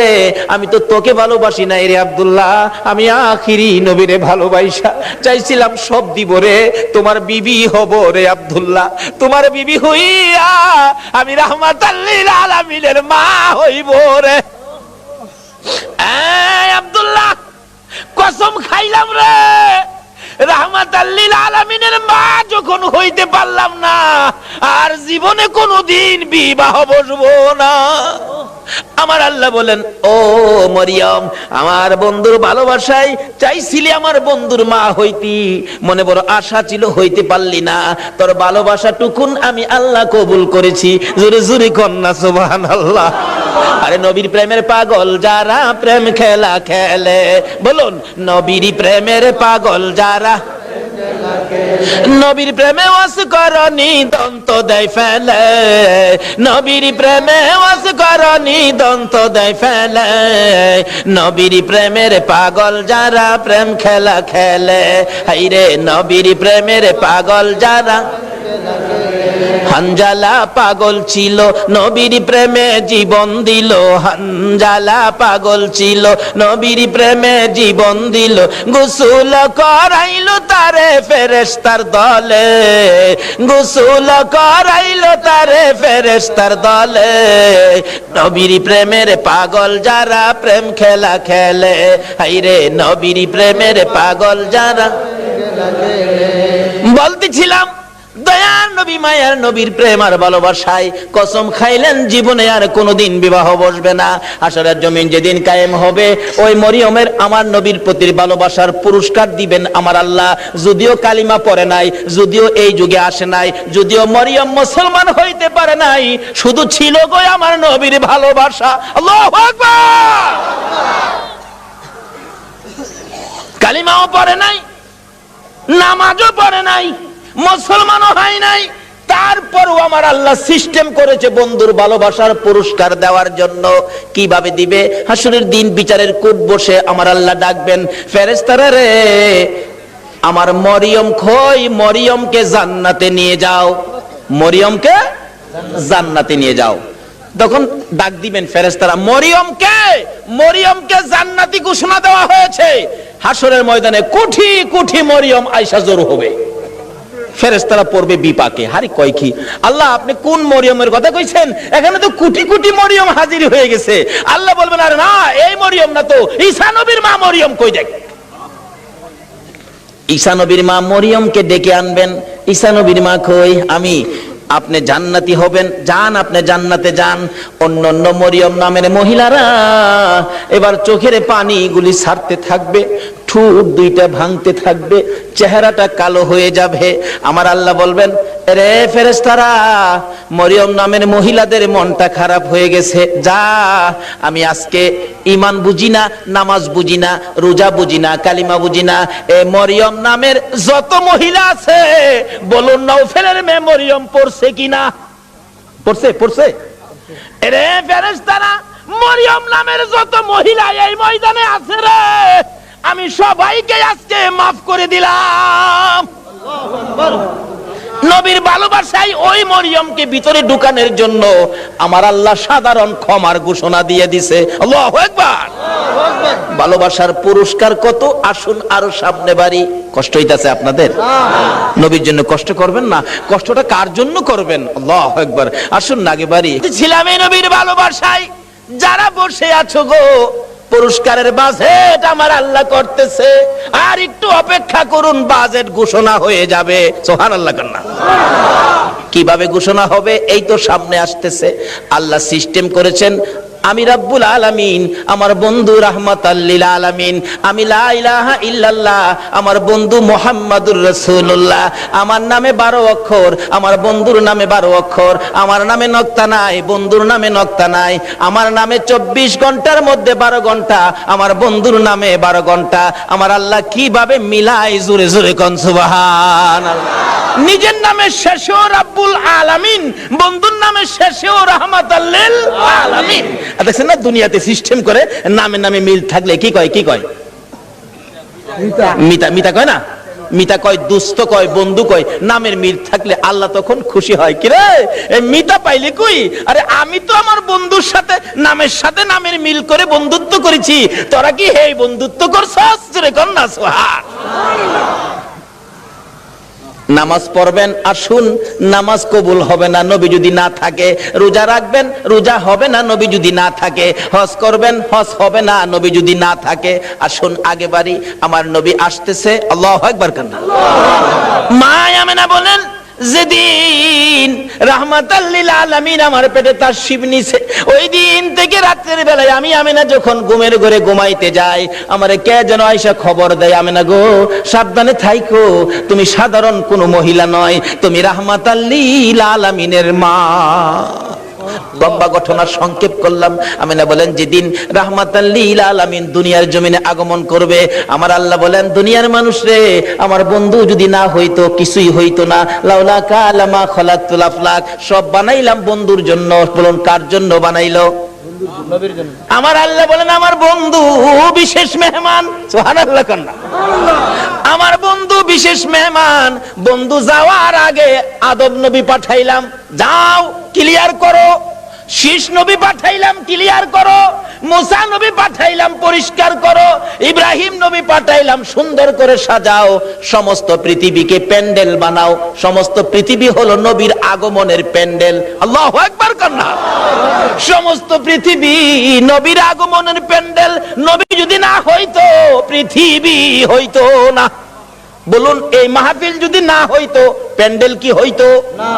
আমি তো তোকে ভালোবাসি নাই রে আব্দুল্লাহ, আমি আখিরি নবীরে ভালোবাসা চাইছিলাম, সব দিব রে, তোমার বিবি হব রে আব্দুল্লাহ। তোমার বিবি হইয়া আমি রাহমাতাল লিল আলামিনের মা হইব রে। আব্দুল্লাহ কসম খাইলাম রে, রাহমাতাল লিল আলামিনের মা যখন হইতে পারলাম না, আর জীবনে কোনোদিন বিবাহ বসবো না। আমার আল্লাহ বলেন, ও মরিয়ম, আমার বন্ধুর ভালোবাসায় চাইছিলি আমার বন্ধুর মা হইতি, মনে বড় আশা ছিল, হইতে পারলি না, তোর ভালোবাসা টুকুন আমি আল্লাহ কবুল করেছি। জোরে জোরে কন্যা সুবহানাল্লাহ। আরে নবীর প্রেমের পাগল যারা প্রেম খেলা খেলে, বলুন নবীর প্রেমের পাগল যারা, নবীর প্রেমে ওয়াস করনি দন্ত দেয় ফেলে, নবীর প্রেমে ওয়াস করনি দন্ত দেয় ফেলে, নবীর প্রেমের পাগল যারা প্রেম খেলা খেলে, হাইরে নবীর প্রেমের পাগল যারা। হানজালা পাগল ছিল, নবীর প্রেমে জীবন দিল, হানজালা পাগল ছিল, নবীর প্রেমে জীবন দিল, গোসল করাইল তারে ফেরেশতার দলে, গোসল করাইল তারে ফেরেশতার দলে, নবীর প্রেমের পাগল যারা প্রেম খেলা খেলে, হাইরে নবীর প্রেমের পাগল যারা। বলতেছিলাম দয়ার নবী, মায়ার নবীর প্রেম আর ভালোবাসায় কসম খাইলেন জীবনে আর কোনোদিন বিবাহ বসবে না। হাসরের জমিন যেদিন কায়েম হবে, ওই মরিয়মের আমার নবীর প্রতি ভালোবাসার পুরস্কার দিবেন আমার আল্লাহ। যদিও কালিমা পড়ে নাই, যদিও এই যুগে আসে নাই, যদিও মরিয়ম মুসলমান হইতে পারে নাই, শুধু ছিল গো আমার নবীর ভালোবাসা। আল্লাহু আকবার। কালিমাও পড়ে নাই, নামাজও পড়ে নাই, মুসলমানও হয় নাই, তারপরও আমার আল্লাহ সিস্টেম করেছে বন্ধুর ভালোবাসার পুরস্কার দেওয়ার জন্য। কিভাবে দিবে? হাসরের দিন বিচারের কোর্ট বসে আমার আল্লাহ ডাকবেন, ফেরেশতারা রে, আমার মরিয়ম কই, মরিয়মকে জান্নাতে নিয়ে যাও, মরিয়মকে জান্নাতে নিয়ে যাও। তখন ডাক দিবেন ফেরেশতারা, মরিয়মকে, মরিয়মকে জান্নাতি ঘোষণা দেওয়া হয়েছে। হাসরের ময়দানে কোটি কোটি মরিয়ম আয়েশা জড়ো হবে। ফেরেশতারা পড়বে বিপাকে, হারি কয় কি আল্লাহ, আপনি কোন মরিয়মের কথা কইছেন? এখানে তো কোটি কোটি মরিয়ম হাজির হয়ে গেছে। আল্লাহ বলবেন, আরে না, এই মরিয়ম না তো, ঈসা নবীর মা মরিয়ম কই দেখ। ঈসা নবীর মা মরিয়মকে ডেকে আনবেন। ঈসা নবীর মা কই, আমি। আপনি জান্নাতি হবেন, যান, আপনি জান্নাতে যান। অন্য মরিয়ম নামের মহিলারা এবার চোখের পানিগুলি ছাড়তে থাকবে, ঠোঁট দুইটা ভাঙতে থাকবে, চেহারাটা কালো হয়ে যাবে। আমার আল্লাহ বলবেন, রে ফেরেশতারা, মরিয়ম নামের মহিলাদের মনটা খারাপ হয়ে গেছে, যা আমি আজকে ঈমান বুঝি না, নামাজ বুঝি না, রোজা বুঝি না, কালিমা বুঝি না, এ মরিয়ম নামের যত মহিলা আছে বলুন নওফেলের মেয়ে মরিয়ম পড়ছে কিনা? পড়ছে। রে ফেরেশতারা, মরিয়ম নামের যত মহিলা এই ময়দানে আছে রে, আমি সবাইকে আজকে মাফ করে দিলাম। নবীর ভালোবাসায় ওই মরিয়মকে ভিতরে ঢুকানোর জন্য আমার আল্লাহ সাধারণ ক্ষমার ঘোষণা দিয়ে দিছে। আল্লাহু আকবার। ভালোবাসার পুরস্কার কত, আসুন আরো সামনে বাড়ি। কষ্ট হইতাছে আপনাদের? নবীর জন্য কষ্ট করবেন না, কষ্টটা কার জন্য করবেন? আল্লাহু আকবার। আসুন না আগে বাড়ি। ছিলাম এই নবীর ভালোবাসায়, যারা বসে আছো গো, পুরস্কারের বাজেট আমার আল্লাহ করতেছে, আর একটু অপেক্ষা করুন, বাজেট ঘোষণা হয়ে যাবে। সুবহানাল্লাহ কান্না। কিভাবে ঘোষণা হবে? এই তো সামনে আসতেছে। আল্লাহ সিস্টেম করেছেন, আমি রাব্বুল আলামিন, আমার বন্ধু রাহমাতাল লিল আলামিন, আমি লা ইলাহা ইল্লাল্লাহ, আমার বন্ধু মুহাম্মাদুর রাসূলুল্লাহ, আমার নামে 12 অক্ষর, আমার বন্ধুর নামে 12 অক্ষর, আমার নামে নক্তা নাই, বন্ধুর নামে নক্তা নাই, আমার নামে 24 ঘন্টার মধ্যে 12 ঘন্টা, আমার বন্ধুর নামে 12 ঘন্টা। আমার আল্লাহ কিভাবে মিলাই, জোরে জোরে কোন সুবহানাল্লাহ। নিজের নামে শেষেও রাব্বুল আলামিন, বন্ধুর নামে শেষেও রাহমাতাল লিল আলামিন। দেখছেন না, দুনিয়াতে সিস্টেম করে নামে নামে মিল থাকলে কি কয়? মিতা কয় না? মিতা কয়, দুস্থ কয়, বন্ধু কয়। নামের মিল থাকলে আল্লাহ তখন খুশি হয়। কি রে, এই মিতা পাইলে কই? আরে আমি তো আমার বন্ধুর সাথে নামের সাথে নামের মিল করে বন্ধুত্ব করেছি, তোরা কি হে বন্ধুত্ব করছস? জোরে কর না সুবহানাল্লাহ। নামাজ পড়বেন, আসুন, নামাজ কবুল হবে না নবী যদি না থাকে। রোজা রাখবেন, রোজা হবে না নবী যদি না থাকে। হজ করবেন, হজ হবে না নবী যদি না থাকে। আসুন আগে বাড়ি, আমার নবী আসতেছে। আল্লাহু আকবার কান্না। মা আমেনা বলেন, যেদিন রাহমাতাল লিল আলামিন আমার পেটে তাশরীফ নিছে, ওই দিন থেকে রাতের বেলায় আমি আমেনা যখন ঘুমের ঘরে ঘুমাইতে যাই, আমারে কে যেন আয়েশা খবর দেয়, আমেনা গো সাবধানে থাইকো, তুমি সাধারণ কোনো মহিলা নয়, তুমি রাহমাতাল লিল আলামিনের মা। লম্বা ঘটনা সংক্ষেপ করলাম। আমিনা বলেন, যেদিন রাহমাতাল লিল আলামিন দুনিয়ার জমিনে আগমন করবে, আমার আল্লাহ বলেন, দুনিয়ার মানুষ রে, আমার বন্ধু যদি না হইতো কিছুই হইতো না। লাউলা কালামা খলাকতুল আফলাক, সব বানাইলাম বন্ধুর জন্য। বলুন কার জন্য বানাইলো? নবীর জন্য। আমার আল্লাহ বলেন, আমার বন্ধু বিশেষ মেহমান। সুবহানাল্লাহ কান্না। আমার বন্ধু বিশেষ মেহমান। বন্ধু যাওয়ার আগে আদব নবী পাঠাইলাম, যাও ক্লিয়ার করো। শীষ নবী পাঠাইলাম, ক্লিয়ার করো। মুসা নবী পাঠাইলাম, পরিষ্কার করো। ইব্রাহিম নবী পাঠাইলাম, সুন্দর করে সাজাও। সমস্ত পৃথিবীকে প্যান্ডেল বানাও। সমস্ত পৃথিবী হলো নবীর আগমনের প্যান্ডেল। আল্লাহু আকবার কান্না। সমস্ত পৃথিবী নবীর আগমনের প্যান্ডেল। নবী যদি না হইতো পৃথিবী হইতো না। বলুন, এই মাহফিল যদি না হইতো প্যান্ডেল কি হইতো? না।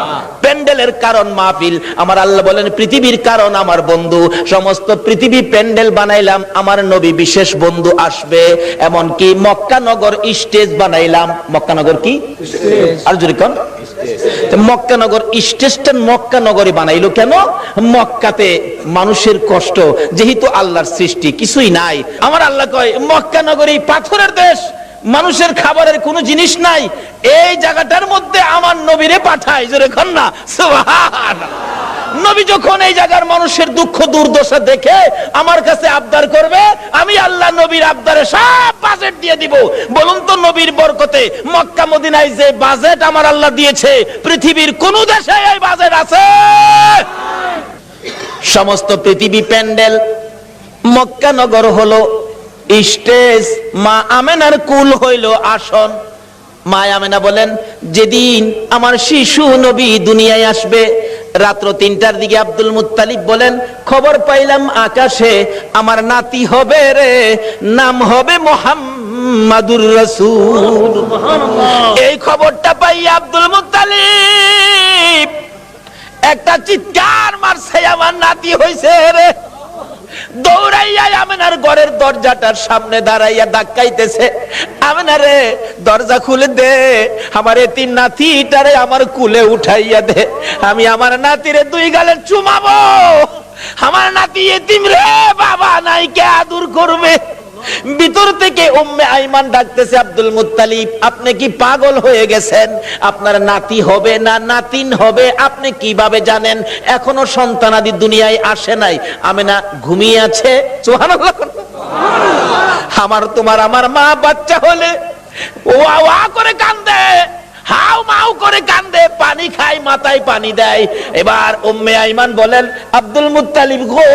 প্যান্ডেলের কারণ মাহফিল। আমার আল্লাহ বলেন, পৃথিবীর কারণ আমার বন্ধু। সমস্ত পৃথিবী প্যান্ডেল বানাইলাম, আমার নবী বিশেষ বন্ধু আসবে। এমন কি মক্কা নগর স্টেজ বানাইলাম। মক্কা নগর কি? আর জোরে কোন? মক্কা নগর স্টেজটা মক্কা নগরী বানাইলো কেন? মক্কাতে মানুষের কষ্ট, যেহেতু আল্লাহর সৃষ্টি কিছুই নাই। আমার আল্লাহ কয়, মক্কা নগরী পাথরের দেশ, মানুষের খাবারের কোনো জিনিস নাই, এই জায়গাটার মধ্যে আমার নবীরে পাঠায়। জোরে কোন না সুবহানাল্লাহ। নবী যখন এই জায়গার মানুষের দুঃখ দুর্দশা দেখে আমার কাছে আবদার করবে, আমি আল্লাহ নবীর আবদারে সব বাজেট দিয়ে দিব। বলুন তো, নবীর বরকতে মক্কা মদিনায় যে বাজেট আমার আল্লাহ দিয়েছে, পৃথিবীর কোন দেশে এই বাজেট আছে? সমস্ত পৃথিবী প্যান্ডেল, মক্কা নগর হলো স্টেজ, মা আমেনার কুল হইল আসন। মা আমেনা বলেন, যেদিন আমার শিশু নবী দুনিয়ায় আসবে, রাত্র 3টার দিকে আব্দুল মুত্তালিব বলেন, খবর পাইলাম আকাশে আমার নাতি হবে রে, নাম হবে মুহাম্মাদুর রাসূল। এই খবরটা পাই আব্দুল মুত্তালিব একটা চিৎকার মারছে, আমার নাতি হইছে রে। দৌড়াইয়া আমেনার ঘরের দরজাটার সামনে দাঁড়াইয়া ধাক্কাইতেছে, আমেনা রে দরজা খুলে দে, আমার এতিম নাতিটারে আমার কুলে উঠাইয়া দে, আমি আমার নাতিরে দুই গালে চুমাবো, আমার নাতি এতিম রে, বাবা নাই, কে আদর করবে। ভিতর থেকে উম্মে আইমান ডাকতেছে, আব্দুল মুত্তালিব আপনি কি পাগল হয়ে গেছেন? আপনার নাতি হবে না নাতিন হবে আপনি কিভাবে জানেন? এখনো সন্তানাদি দুনিয়ায় আসে নাই। আমেনা ঘুমিয়ে আছে। সুবহানাল্লাহ। আমার তোমার আমার মা বাচ্চা হলে ওয়া ওয়া করে কান্দে, হাউ মাউ করে কান্দে, পানি খায়, মাথায় পানি দেয়। এবার উম্মে আইমান বলেন, আব্দুল মুত্তালিব গো,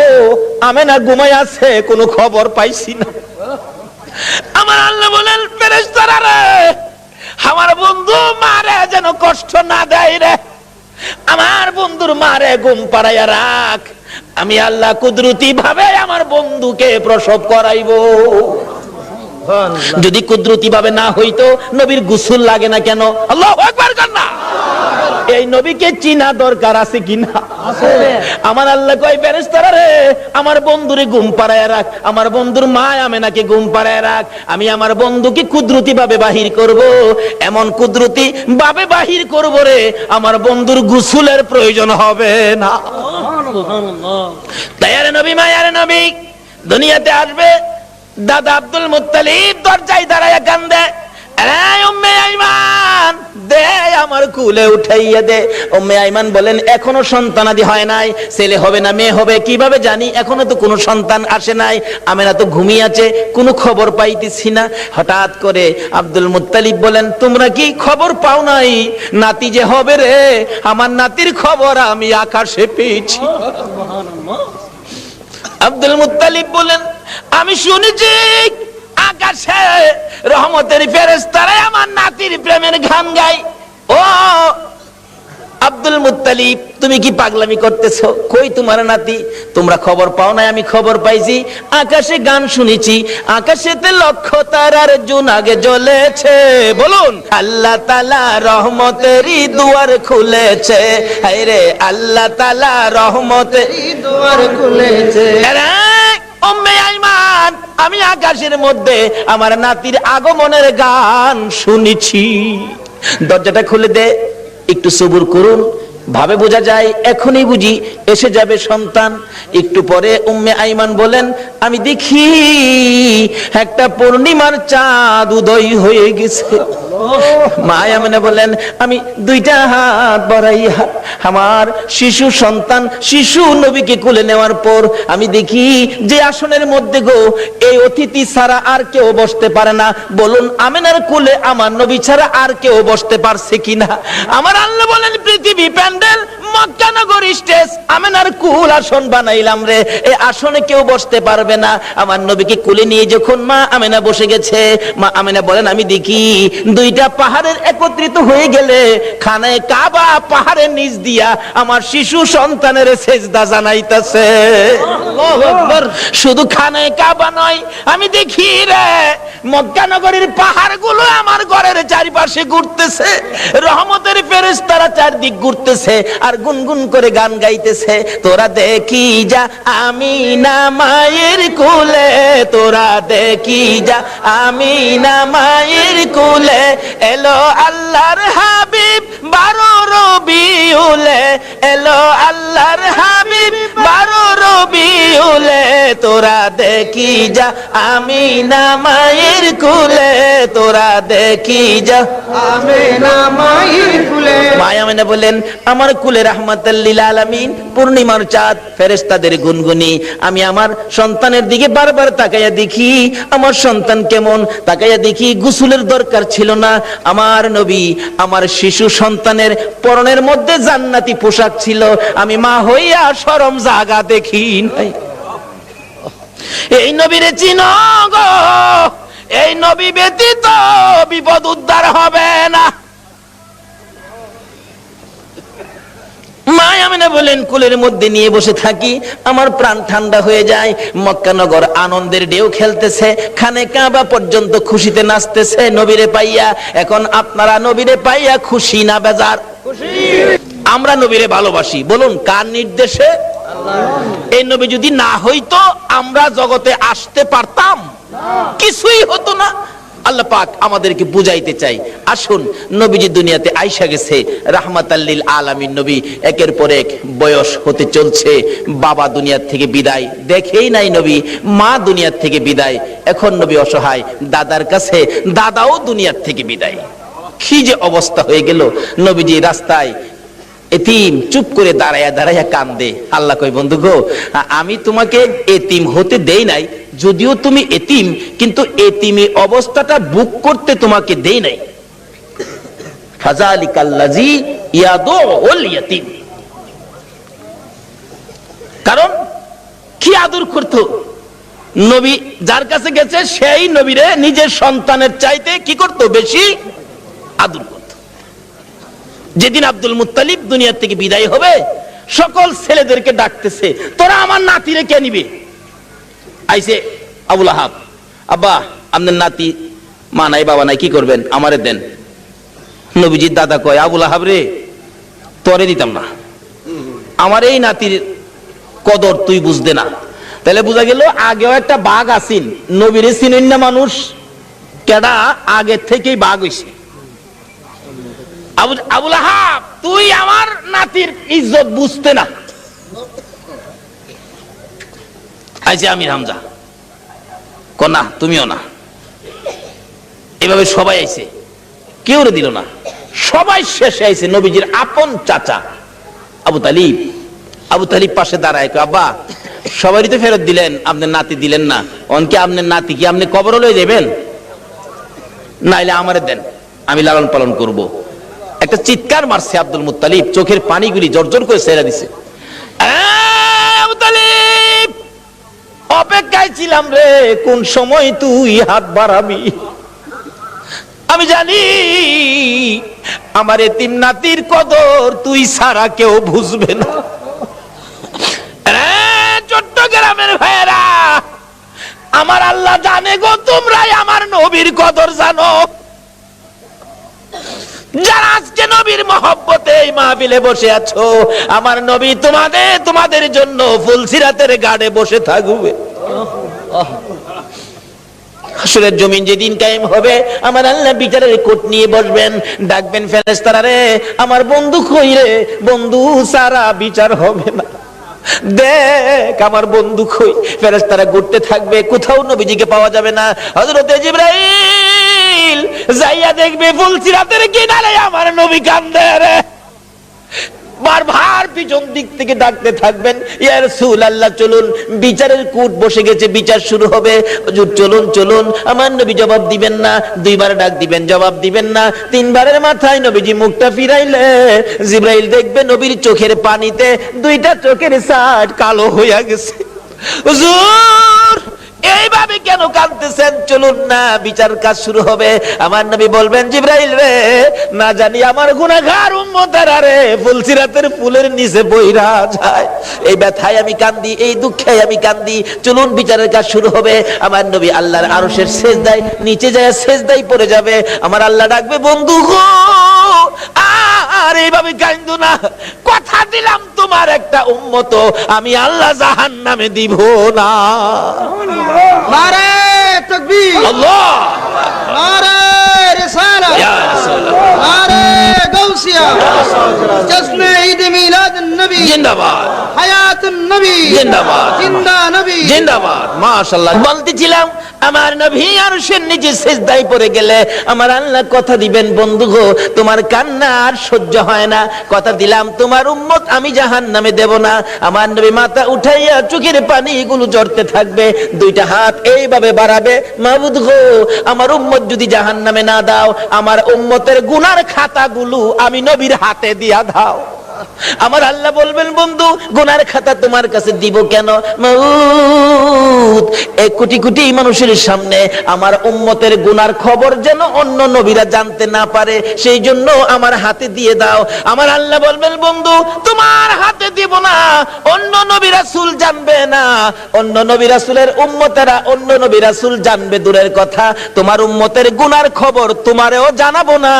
আমেনা ঘুমায় আছে, কোনো খবর পাইছি না। আমার আল্লাহ বলেন, ফেরেশতারা রে, আমার বন্ধু মারে যেন কষ্ট না দেয় রে, আমার বন্ধুর মারে ঘুম পাড়াইয়া রাখ, আমি আল্লাহ কুদরতি ভাবে আমার বন্ধুকে প্রসব করাইবো। যদি কুদরতি ভাবে না হইতো নবীর গোসল লাগে না কেন? আল্লাহু আকবার কান্না। এই নবীকে চিনা দরকার আছে কিনা? আছে। আমার আল্লাহ কয়, ফেরেশতারা রে, আমার বন্ধুরে ঘুম পাড়ায় রাখ, আমার বন্ধুর মা আমেনাকে ঘুম পাড়ায় রাখ, আমি আমার বন্ধুকে কুদরতি ভাবে বাহির করব, এমন কুদরতি ভাবে বাহির করব রে, আমার বন্ধুর গোসলের প্রয়োজন হবে না। সুবহানাল্লাহ। দয়ার নবী, মায়ার নবী দুনিয়াতে আসবে। দাদা আব্দুল মুত্তালিব দরজায় দাঁড়ায় কান্দে, আরে উম্মে আইমান দে, আমার কুলে উঠাইয়া দে। উম্মে আইমান বলেন, এখনো সন্তানাদি হয় নাই, ছেলে হবে না মেয়ে হবে কিভাবে জানি, এখনো তো কোনো সন্তান আসে নাই, আমেনা তো ঘুমিয়ে আছে, কোনো খবর পাইতেছি না। হঠাৎ করে আব্দুল মুত্তালিব বলেন, তোমরা কি খবর পাও নাই নাতি যে হবে রে? আমার নাতির খবর আমি আকাশে পেয়েছি। আব্দুল মুত্তালিব বলেন, আমি শুনেছি আকাশে রহমতের ফেরেশতারা আমার নাতির প্রেমের গান গায়। ও আব্দুল মুত্তালিব, তুমি কি পাগলামি করতেছো? কই তোমার নাতি? তোমরা খবর পাও না? আমি খবর পাইছি, আকাশে গান শুনেছি, আকাশেতে লক্ষ তারার জোনাগে জ্বলেছে। বলুন, আল্লাহ তাআলা রহমতেরই দুয়ার খুলেছে, হায়রে আল্লাহ তাআলা রহমতেরই দুয়ার খুলেছে। উম্মে আইমান, আমি আকাশের মধ্যে আমার নাতির আগমনের গান শুনেছি। দরজাটা খুলে দে, একটু সবুর করুন, ভাবে বোঝা যায় এখনই বুঝি এসে যাবে সন্তান। একটু পরে উম্মে আইমান বলেন, আমি দেখি একটা পূর্ণিমার চাঁদ উদয় হয়ে গেছে। মা আমেনা বলেন, আমি দুইটা হাত বাড়াইয়া আমার শিশু সন্তান শিশু নবীকে কোলে নেওয়ার পর আমি দেখি যে আসনের মধ্যে গো, এই অতিথি ছাড়া আর কেউ বসতে পারে না। বলুন, আমেনার কোলে আমার নবী ছাড়া আর কেউ বসতে পারছে কিনা? আমার আল্লাহ বলেন, পৃথিবী প্যান্ডেল, মক্কা নগর স্টেজ, আমেনার কুল আসন বানাইলাম রে, এই আসনে কেউ বসতে পারবে না। আমার নবীকে কোলে নিয়ে যখন মা আমেনা বসে গেছে, মা আমেনা বলেন, আমি দেখি দুইটা পাহাড়ের একত্রিত হয়ে গেলে খানায়ে কাবা পাহাড়ের নিচ দিয়া আমার শিশু সন্তানের সেজদা জানাইতেছে। আল্লাহু আকবার। শুধু খানায়ে কাবা নয়, আমি দেখি রে মক্কা নগরীর পাহাড়গুলো আমার ঘরের চারিপাশে ঘুরতেছে, রহমতের ফেরেশতারা চারদিক ঘুরতেছে আর গুনগুন করে গান গাইতেছে। তোরা দেখি যা আমিনা মায়ের কোলে, তোরা দেখি যা আমিনা মায়ের কোলে, এলো আল্লাহর হাবিব 12 রবিউলে, এলো আল্লাহর হাবিব 12 রবিউলে, তোরা দেখি যা আমিনা মায়ের কোলে, তোরা দেখি যা আমিনা মায়ের কোলে। মা আমিনা বলেন, আমার কোলে রাহমাতাল লিল আলামিন পূর্ণিমার চাঁদ, ফেরেশতাদের গুনগুনি। আমি আমার সন্তানের দিকে বারবার তাকাইয়া দেখি আমার সন্তান কেমন, তাকাইয়া দেখি গোসলের দরকার ছিল না। আমার নবী আমার শিশু সন্তানের পরনের মধ্যে জান্নাতি পোশাক ছিল, আমি মা হইয়া শরম জাগা দেখি নাই। এই নবীরে চিনো গো, এই নবী ব্যতীত বিপদ উদ্ধার হবে না। মা আমিনা বলেন, কোলের মধ্যে নিয়ে বসে থাকি, আমার প্রাণ ঠান্ডা হয়ে যায়। মক্কা নগর আনন্দের ঢেউ খেলতেছে, খানে কাবা পর্যন্ত খুশিতে নাচতেছে নবীরে পাইয়া। এখন আপনারা নবীরে পাইয়া খুশি না বেজার? খুশি। আমরা নবীরে ভালোবাসি, বলুন কার নির্দেশে? এই নবী যদি না হইতো আমরা জগতে আসতে পারতাম? কিছুই হতো না। আল্লাহ পাক আমাদেরকে বুঝাইতে চাই, আসুন নবীজি দুনিয়াতে আইসা গেছে রাহমাতাল লিল আলামিন নবী, একের পর এক বয়স হতে চলছে, বাবা দুনিয়ার থেকে বিদায়, দেখেই নাই নবী, মা দুনিয়ার থেকে বিদায়, এখন নবী অসহায়, দাদার কাছে, দাদাও দুনিয়ার থেকে বিদায়। কি যে অবস্থা হয়ে গেল, নবীজি রাস্তায় এতিম চুপ করে দাঁড়ায়া দাঁড়ায়া কান্দে। আল্লাহ কই, বন্ধু গো, আমি তোমাকে এতিম হতে দেই নাই, যদিও তুমি এতিম, কিন্তু এতিমি অবস্থাটা বুক করতে তোমাকে দেই নাই। ফাযালিকাল্লাযী ইয়াদুল ইয়াতীম, কারণ কি আদর করতো নবী, যার কাছে গেছে সেই নবীরে নিজের সন্তানের চাইতে কি করতো, বেশি আদর করতো। যেদিন আব্দুল মুত্তালিব দুনিয়া থেকে বিদায় হবে, সকল ছেলেদেরকে ডাকতেছে, তোরা আমার নাতিরে কে নিবে? আইসে আবুল আহাব, আব্বা আপনার নাতি, মা নাই বাবা নাই, কি করবেন, আমারে দেন। নবীজির দাদা কয়, আবুল আহাব রে, তোরে দিতাম না, আমার এই নাতির কদর তুই বুঝতে না। তাহলে বোঝা গেল আগেও একটা বাঘ আসিন, নবীরে চিনেন না মানুষ, কেডা আগে থেকেই বাঘ হইছে। আবুল আহাব, তুই আমার নাতির ইজ্জত বুঝতে না। আইসে আমির হামজা, কনা তুমিও না, এভাবে সবাই আইছে, কেউ দিল না, সবাই শেষে আইছে নবীজির আপন চাচা আবু তালিব। আবু তালিব পাশে দাঁড়ায়, আব্বা সবারই তো ফেরত দিলেন, আপনার নাতি দিলেন না, অনকে আপনার নাতি কি আপনি কবর লয়ে যাবেন? নাইলে আমারে দেন, আমি লালন পালন করব। একটা চিৎকার মারছে আব্দুল মুত্তালিব, চোখের পানিগুলি জর্জর করে ছেড়ে দিছে। আবু তালিব, অপেক্ষায় ছিলাম রে, কোন সময় তুই হাত বাড়াবি। আমি জানি আমার এতিম নাতির কদর তুই ছাড়া কেউ বুঝবে না। চট্টগ্রামের ভাইয়েরা, আমার আল্লাহ জানে গো, তোমরাই আমার নবীর কদর জানো। যারা আজকে নবীর মহব্বতে এই মাহফিলে বসে আছো, আমার নবী তোমাদের জন্য ফুলসিরাতের গাড়ে বসে থাকবে। হাসরের জমিন যেদিন কায়েম হবে, আমার আল্লাহ বিচারের কোট নিয়ে বসবেন, ডাকবেন ফেরেশতারা রে, আমার বন্ধু কই রে, বন্ধু সারা বিচার হবে না, দেখ আমার বন্ধু কই। ফেরেশতারা ঘুরতে থাকবে, কোথাও নবীজিকে পাওয়া যাবে না। হযরতে জিবরাইল যাইয়া দেখবে ফুলসিরাতের কিনারে আমার নবী কান্দে রে, বারবার পিছন দিক থেকে ডাকতে থাকবেন, ইয়া রাসূলুল্লাহ চলুন, বিচারের কোট বসে গেছে, বিচার শুরু হবে, হুজুর চলুন চলুন। আমার নবী জবাব দিবেন না, দুইবার ডাক দিবেন, জবাব দিবেন না, তিনবারের মাথায় নবীজি মুখটা ফিরাইলে জিবরাইল দেখবে নবীর চোখের পানিতে দুইটা চোখের সাইড কালো হইয়া গেছে। হুজুর এইভাবে কেন কাঁদতেছেন, চলুন না, বিচার কাজ শুরু হবে। আমার নবী বলবেন, জিবরাইল রে, না জানি আমার গুনাহগার উম্মতেরা রে ফুলসিরাতের ফুলের নিচে বইরা যায়, এই ব্যথায় আমি কান্দি, এই দুঃখে আমি কান্দি, চলুন বিচারের কাজ শুরু হবে। আমার নবী আল্লাহর আরশের সেজদায় নিচে যায়, সেজদায় পড়ে যাবে। আমার আল্লাহ ডাকবে, বন্ধু গো, আর এইভাবে কান্দো না, কথা দিলাম তোমার একটা উম্মত আমি আল্লাহ জাহান্নামে দিব না। নারে তাকবীর, আল্লাহ, নারে রিসালাত, ইয়া রাসূলুল্লাহ, নারে গাউসিয়া, জশ্নে ঈদ মিলাদুন নবী জিন্দাবাদ, হায়াতুন নবী জিন্দাবাদ, জিন্দা নবী জিন্দাবাদ। মাশাআল্লাহ। বলতেছিলাম, আমার নবী আরশের নিচে সিজদায় পড়ে গেলে আমার আল্লাহ কথা দিবেন, বন্ধু গো, তোমার কান্না আর সহ্য হয় না, কথা দিলাম তোমার উম্মত আমি জাহান্নামে দেব না। আমার নবী মাথা উঠাইয়া চোখের পানিগুলো ঝরতে থাকবে, দুইটা হাত এইভাবে বাড়াবে, মাবুদ গো, আমার উম্মত যদি জাহান্নামে না দাও, আমার উম্মতের গুনার খাতাগুলো আমি নবীর হাতে দিয়া দাও। আমার আল্লাহ বলবেন, বন্ধু গুনার খাতা তোমার কাছে দিব কেন? মাউত এই কোটি কোটি মানুষের সামনে আমার উম্মতের গুনার খবর যেন অন্য নবীরা জানতে না পারে, সেই জন্য আমার হাতে দিয়ে দাও। আমার আল্লাহ বলবেন, বন্ধু তোমার হাতে দিব না, অন্য নবী রাসূল জানবে না, অন্য নবী রাসূলের উম্মতেরা অন্য নবী রাসূল জানবে দূরের কথা, তোমার উম্মতের গুনার খবর তোমারেও জানাবো না,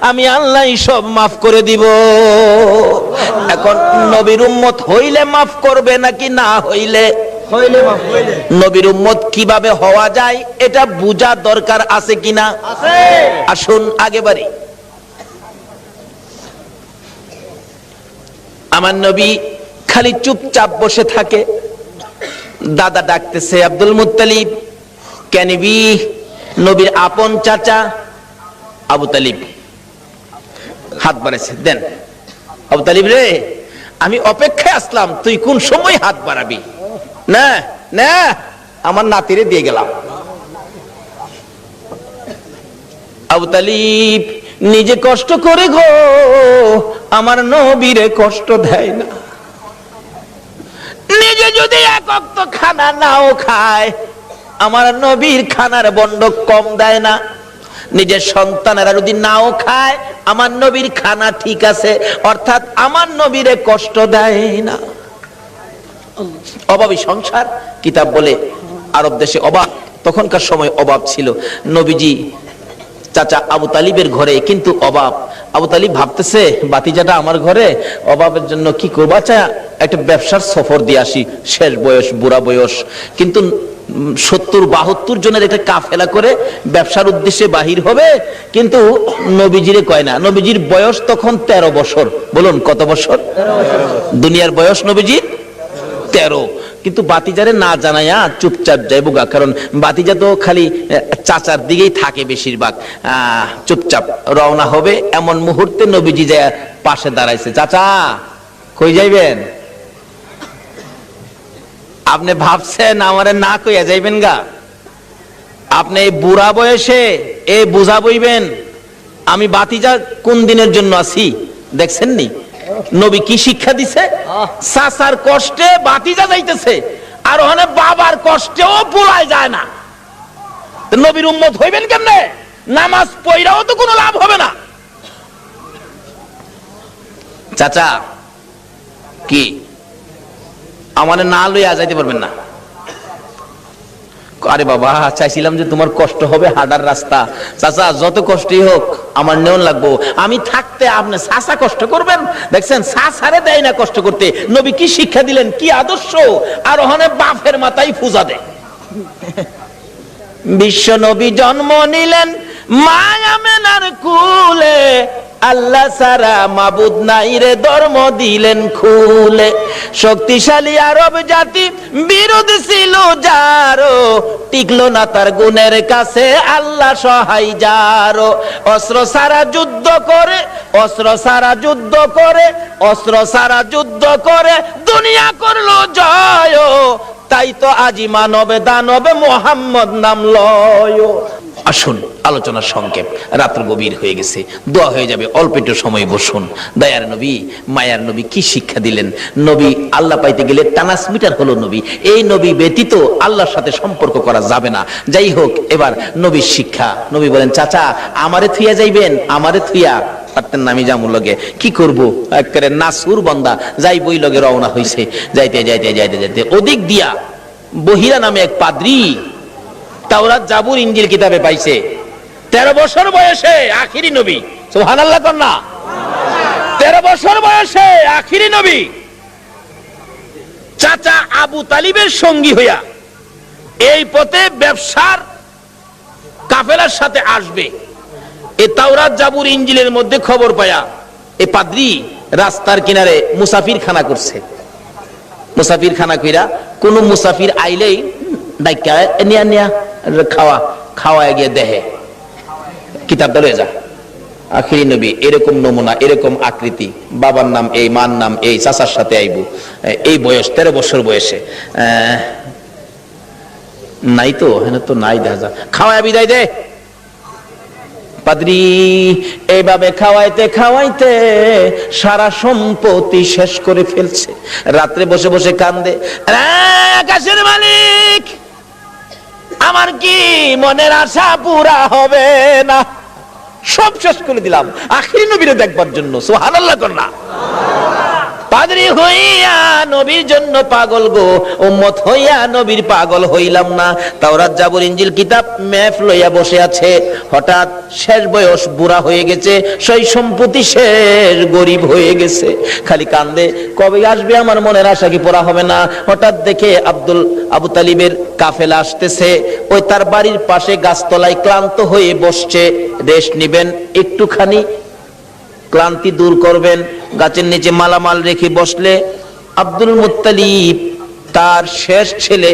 আমি আল্লাহ সব মাফ করে দিব। এখন নবীর উম্মত হইলে মাফ করবে নাকি না হইলে? নবীর উম্মত কিভাবে হওয়া যায় এটা বুঝা দরকার আছে কিনা? আসুন আগে বাড়ি। আমার নবী খালি চুপচাপ বসে থাকে। দাদা ডাকতেছে, আব্দুল মুত্তালিব কেনিবি, নবীর আপন চাচা আবু তালিব হাত বাড়াইছে, দেন আবু তালিব রে, আমি অপেক্ষায় আসলাম, তুই কোন সময় হাত বাড়াবি? না না, আমার নাতিরে দিয়ে গেলাম। আবু তালিব নিজে কষ্ট করে গো, আমার নবীরে কষ্ট দেয় না। নিজে যদি এক ওয়াক্ত খানা নাও খায়, আমার নবীর খানার বন্ড কম দেয় না। নিজের সন্তানেরা যদি নাও খায়, আমার নবীর খানা ঠিক আছে, অর্থাৎ আমার নবীরে কষ্ট দেয় না। অভাবী সংসার, কিতাব বলে আরব দেশে অভাব, তখনকার সময় অভাব ছিল। নবীজি চাচা আবু তালিবের ঘরে কিন্তু অভাব। আবু তালিব ভাবতেছে, বাতিজাটা আমার ঘরে, অভাবের জন্য কি করবো, আচ্ছা একটা ব্যবসার সফর দিয়ে আসি, শেষ বয়স, বুড়া বয়স, কিন্তু 70-72 জনের একটা কাফেলা করে ব্যবসার উদ্দেশ্যে বাহির হবে, কিন্তু নবীজিরে কয় না। নবীজির বয়স তখন 13 বছর। বলুন কত বছর? দুনিয়ার বয়স নবীজির 13। কিন্তু বাতিজারে না জানাইয়া চুপচাপ যাইব গা, কারণ বাতিজা তো খালি চাচার দিকেই থাকে বেশিরভাগ। চুপচাপ রওনা হবে, এমন মুহূর্তে নবীজি যায় পাশে দাঁড়াইছে। চাচা কই যাইবেন? আপনি ভাবছেন আমারে না কইয়া যাইবেন গা? আপনি এই বুড়া বয়সে এই বুঝা বইবেন আমি বাতিজা কোন দিনের জন্য আছি? দেখছেন নি নবী কি শিক্ষা দিছে? চাচার কষ্টে বাতিজা যাইতেছে, আর ওখানে বাবার কষ্টেও পোলায় যায় না। নবীর উম্মত হইবেন কেমনে? নামাজ পড়াও তো কোনো লাভ হবে না। চাচা কি আমারে না লইয়া যাইতে পারবেন না? আরে বাবা, চাইছিলাম যে তোমার কষ্ট হবে হাঁটার রাস্তা। চাচা যত কষ্টই হোক আমার নেওন লাগবো, আমি থাকতে আপনি চাচা কষ্ট করবেন? দেখছেন চাচারে দেয় না কষ্ট করতে। নবী কি শিক্ষা দিলেন, কি আদর্শ! আর ওখানে বাপের মাথায় পূজা দেয়। বিশ্ব নবী জন্ম নিলেন মায়া মেনার কুলে, আল্লাহ সারা মাবুদ নাই রে ধর্ম দিলেন খুলে। শক্তিশালী আরব জাতি বিরোধ ছিল যারো, টিকলো না তার গুণের কাছে আল্লাহ সহায় যারো। অস্ত্র সারা যুদ্ধ করে, অস্ত্র সারা যুদ্ধ করে, অস্ত্র সারা যুদ্ধ করে দুনিয়া করলো জয়, তাই তো আজি মানবে দানবে মোহাম্মদ নাম লয়। আসুন আলোচনার সংক্ষেপ, রাত্র গভীর হয়ে গেছে, দোয়া হয়ে যাবে, অল্প একটু সময় বসুন। দয়ার নবী মায়ার নবী কি শিক্ষা দিলেন? নবী আল্লাহ পাইতে গেলে ট্রান্সমিটার হলো নবী, এই নবী ব্যতীত আল্লাহর সাথে সম্পর্ক করা যাবে না। যাই হোক, এবার নবীর শিক্ষা। নবী বলেন, চাচা আমারে থুইয়া যাইবেন? আমারে থুইয়া পারতেন না, আমি যামুর লগে কি করবো, একেবারে নাসুর বান্দা যাই বই লগে রওনা হইছে। যাইতে যাইতে যাইতে যাইতে ওদিক দিয়া বহিরা নামে এক পাদ্রী তাওরাত জাবুর ইনজিল কিতাবে পাইছে। 13 বছর বয়সে আখিরি নবী, সুবহানাল্লাহ কন্যা। 13 বছর বয়সে আখিরি নবী চাচা আবু তালিবের সঙ্গী হইয়া এই পথে ব্যবসার কাফেলার সাথে আসবে। এই তাওরাত জাবুর ইনজিলের মধ্যে খবর পায়া এই পাদ্রী রাস্তার কিনারে মুসাফির খানা করছে। মুসাফির খানা কইরা কোন মুসাফির আইলেই ডাইকা নিয়া নিয়া খাওয়া খাওয়া গিয়ে দেহে কিতাব দলে যা। আখিরি নবী এরকম নমুনা, এরকম আকৃতি, বাবার নাম এই, মার নাম এই, চাচার সাথে আইবু, এই বয়স 13 বছর বয়সে। নাই তো, হ্যাঁ তো নাই, দেখা যা খাওয়া বিদায় দে। পাদ্রী এইভাবে খাওয়াইতে খাওয়াইতে সারা সম্পত্তি শেষ করে ফেলছে। রাত্রে বসে বসে কান্দে, আকাশের মালিক মনের আশা পুরা হবে না, সব শেষ করে দিলাম আখিরি নবীরে দেখবার জন্য। সুবহানাল্লাহ কর না। পাদ্রী হইয়া নবীর জন্য পাগল গো, উম্মত হইয়া নবীর পাগল হইলাম না। তাওরাত জাবুর ইনজিল কিতাব ম্যাপ লইয়া বসে আছে, হঠাৎ শেষ বয়স বুড়া হয়ে গেছে, সই সম্পত্তি শেষ, গরিব হয়ে গেছে, খালি কান্দে কবে আসবে আমার মনের আশা কি পুরা হবে না। হঠাৎ দেখে আবু তালিবের কাফেলা আসতেছে, ওই তার বাড়ির পাশে গাছতলায় ক্লান্ত হয়ে বসছে, রেস্ট নিবেন একটুখানি, ক্লান্তি দূর করবেন, গাছের নিচে মালামাল রেখে বসলে আব্দুল মুত্তালিব তার শেষ ছেলে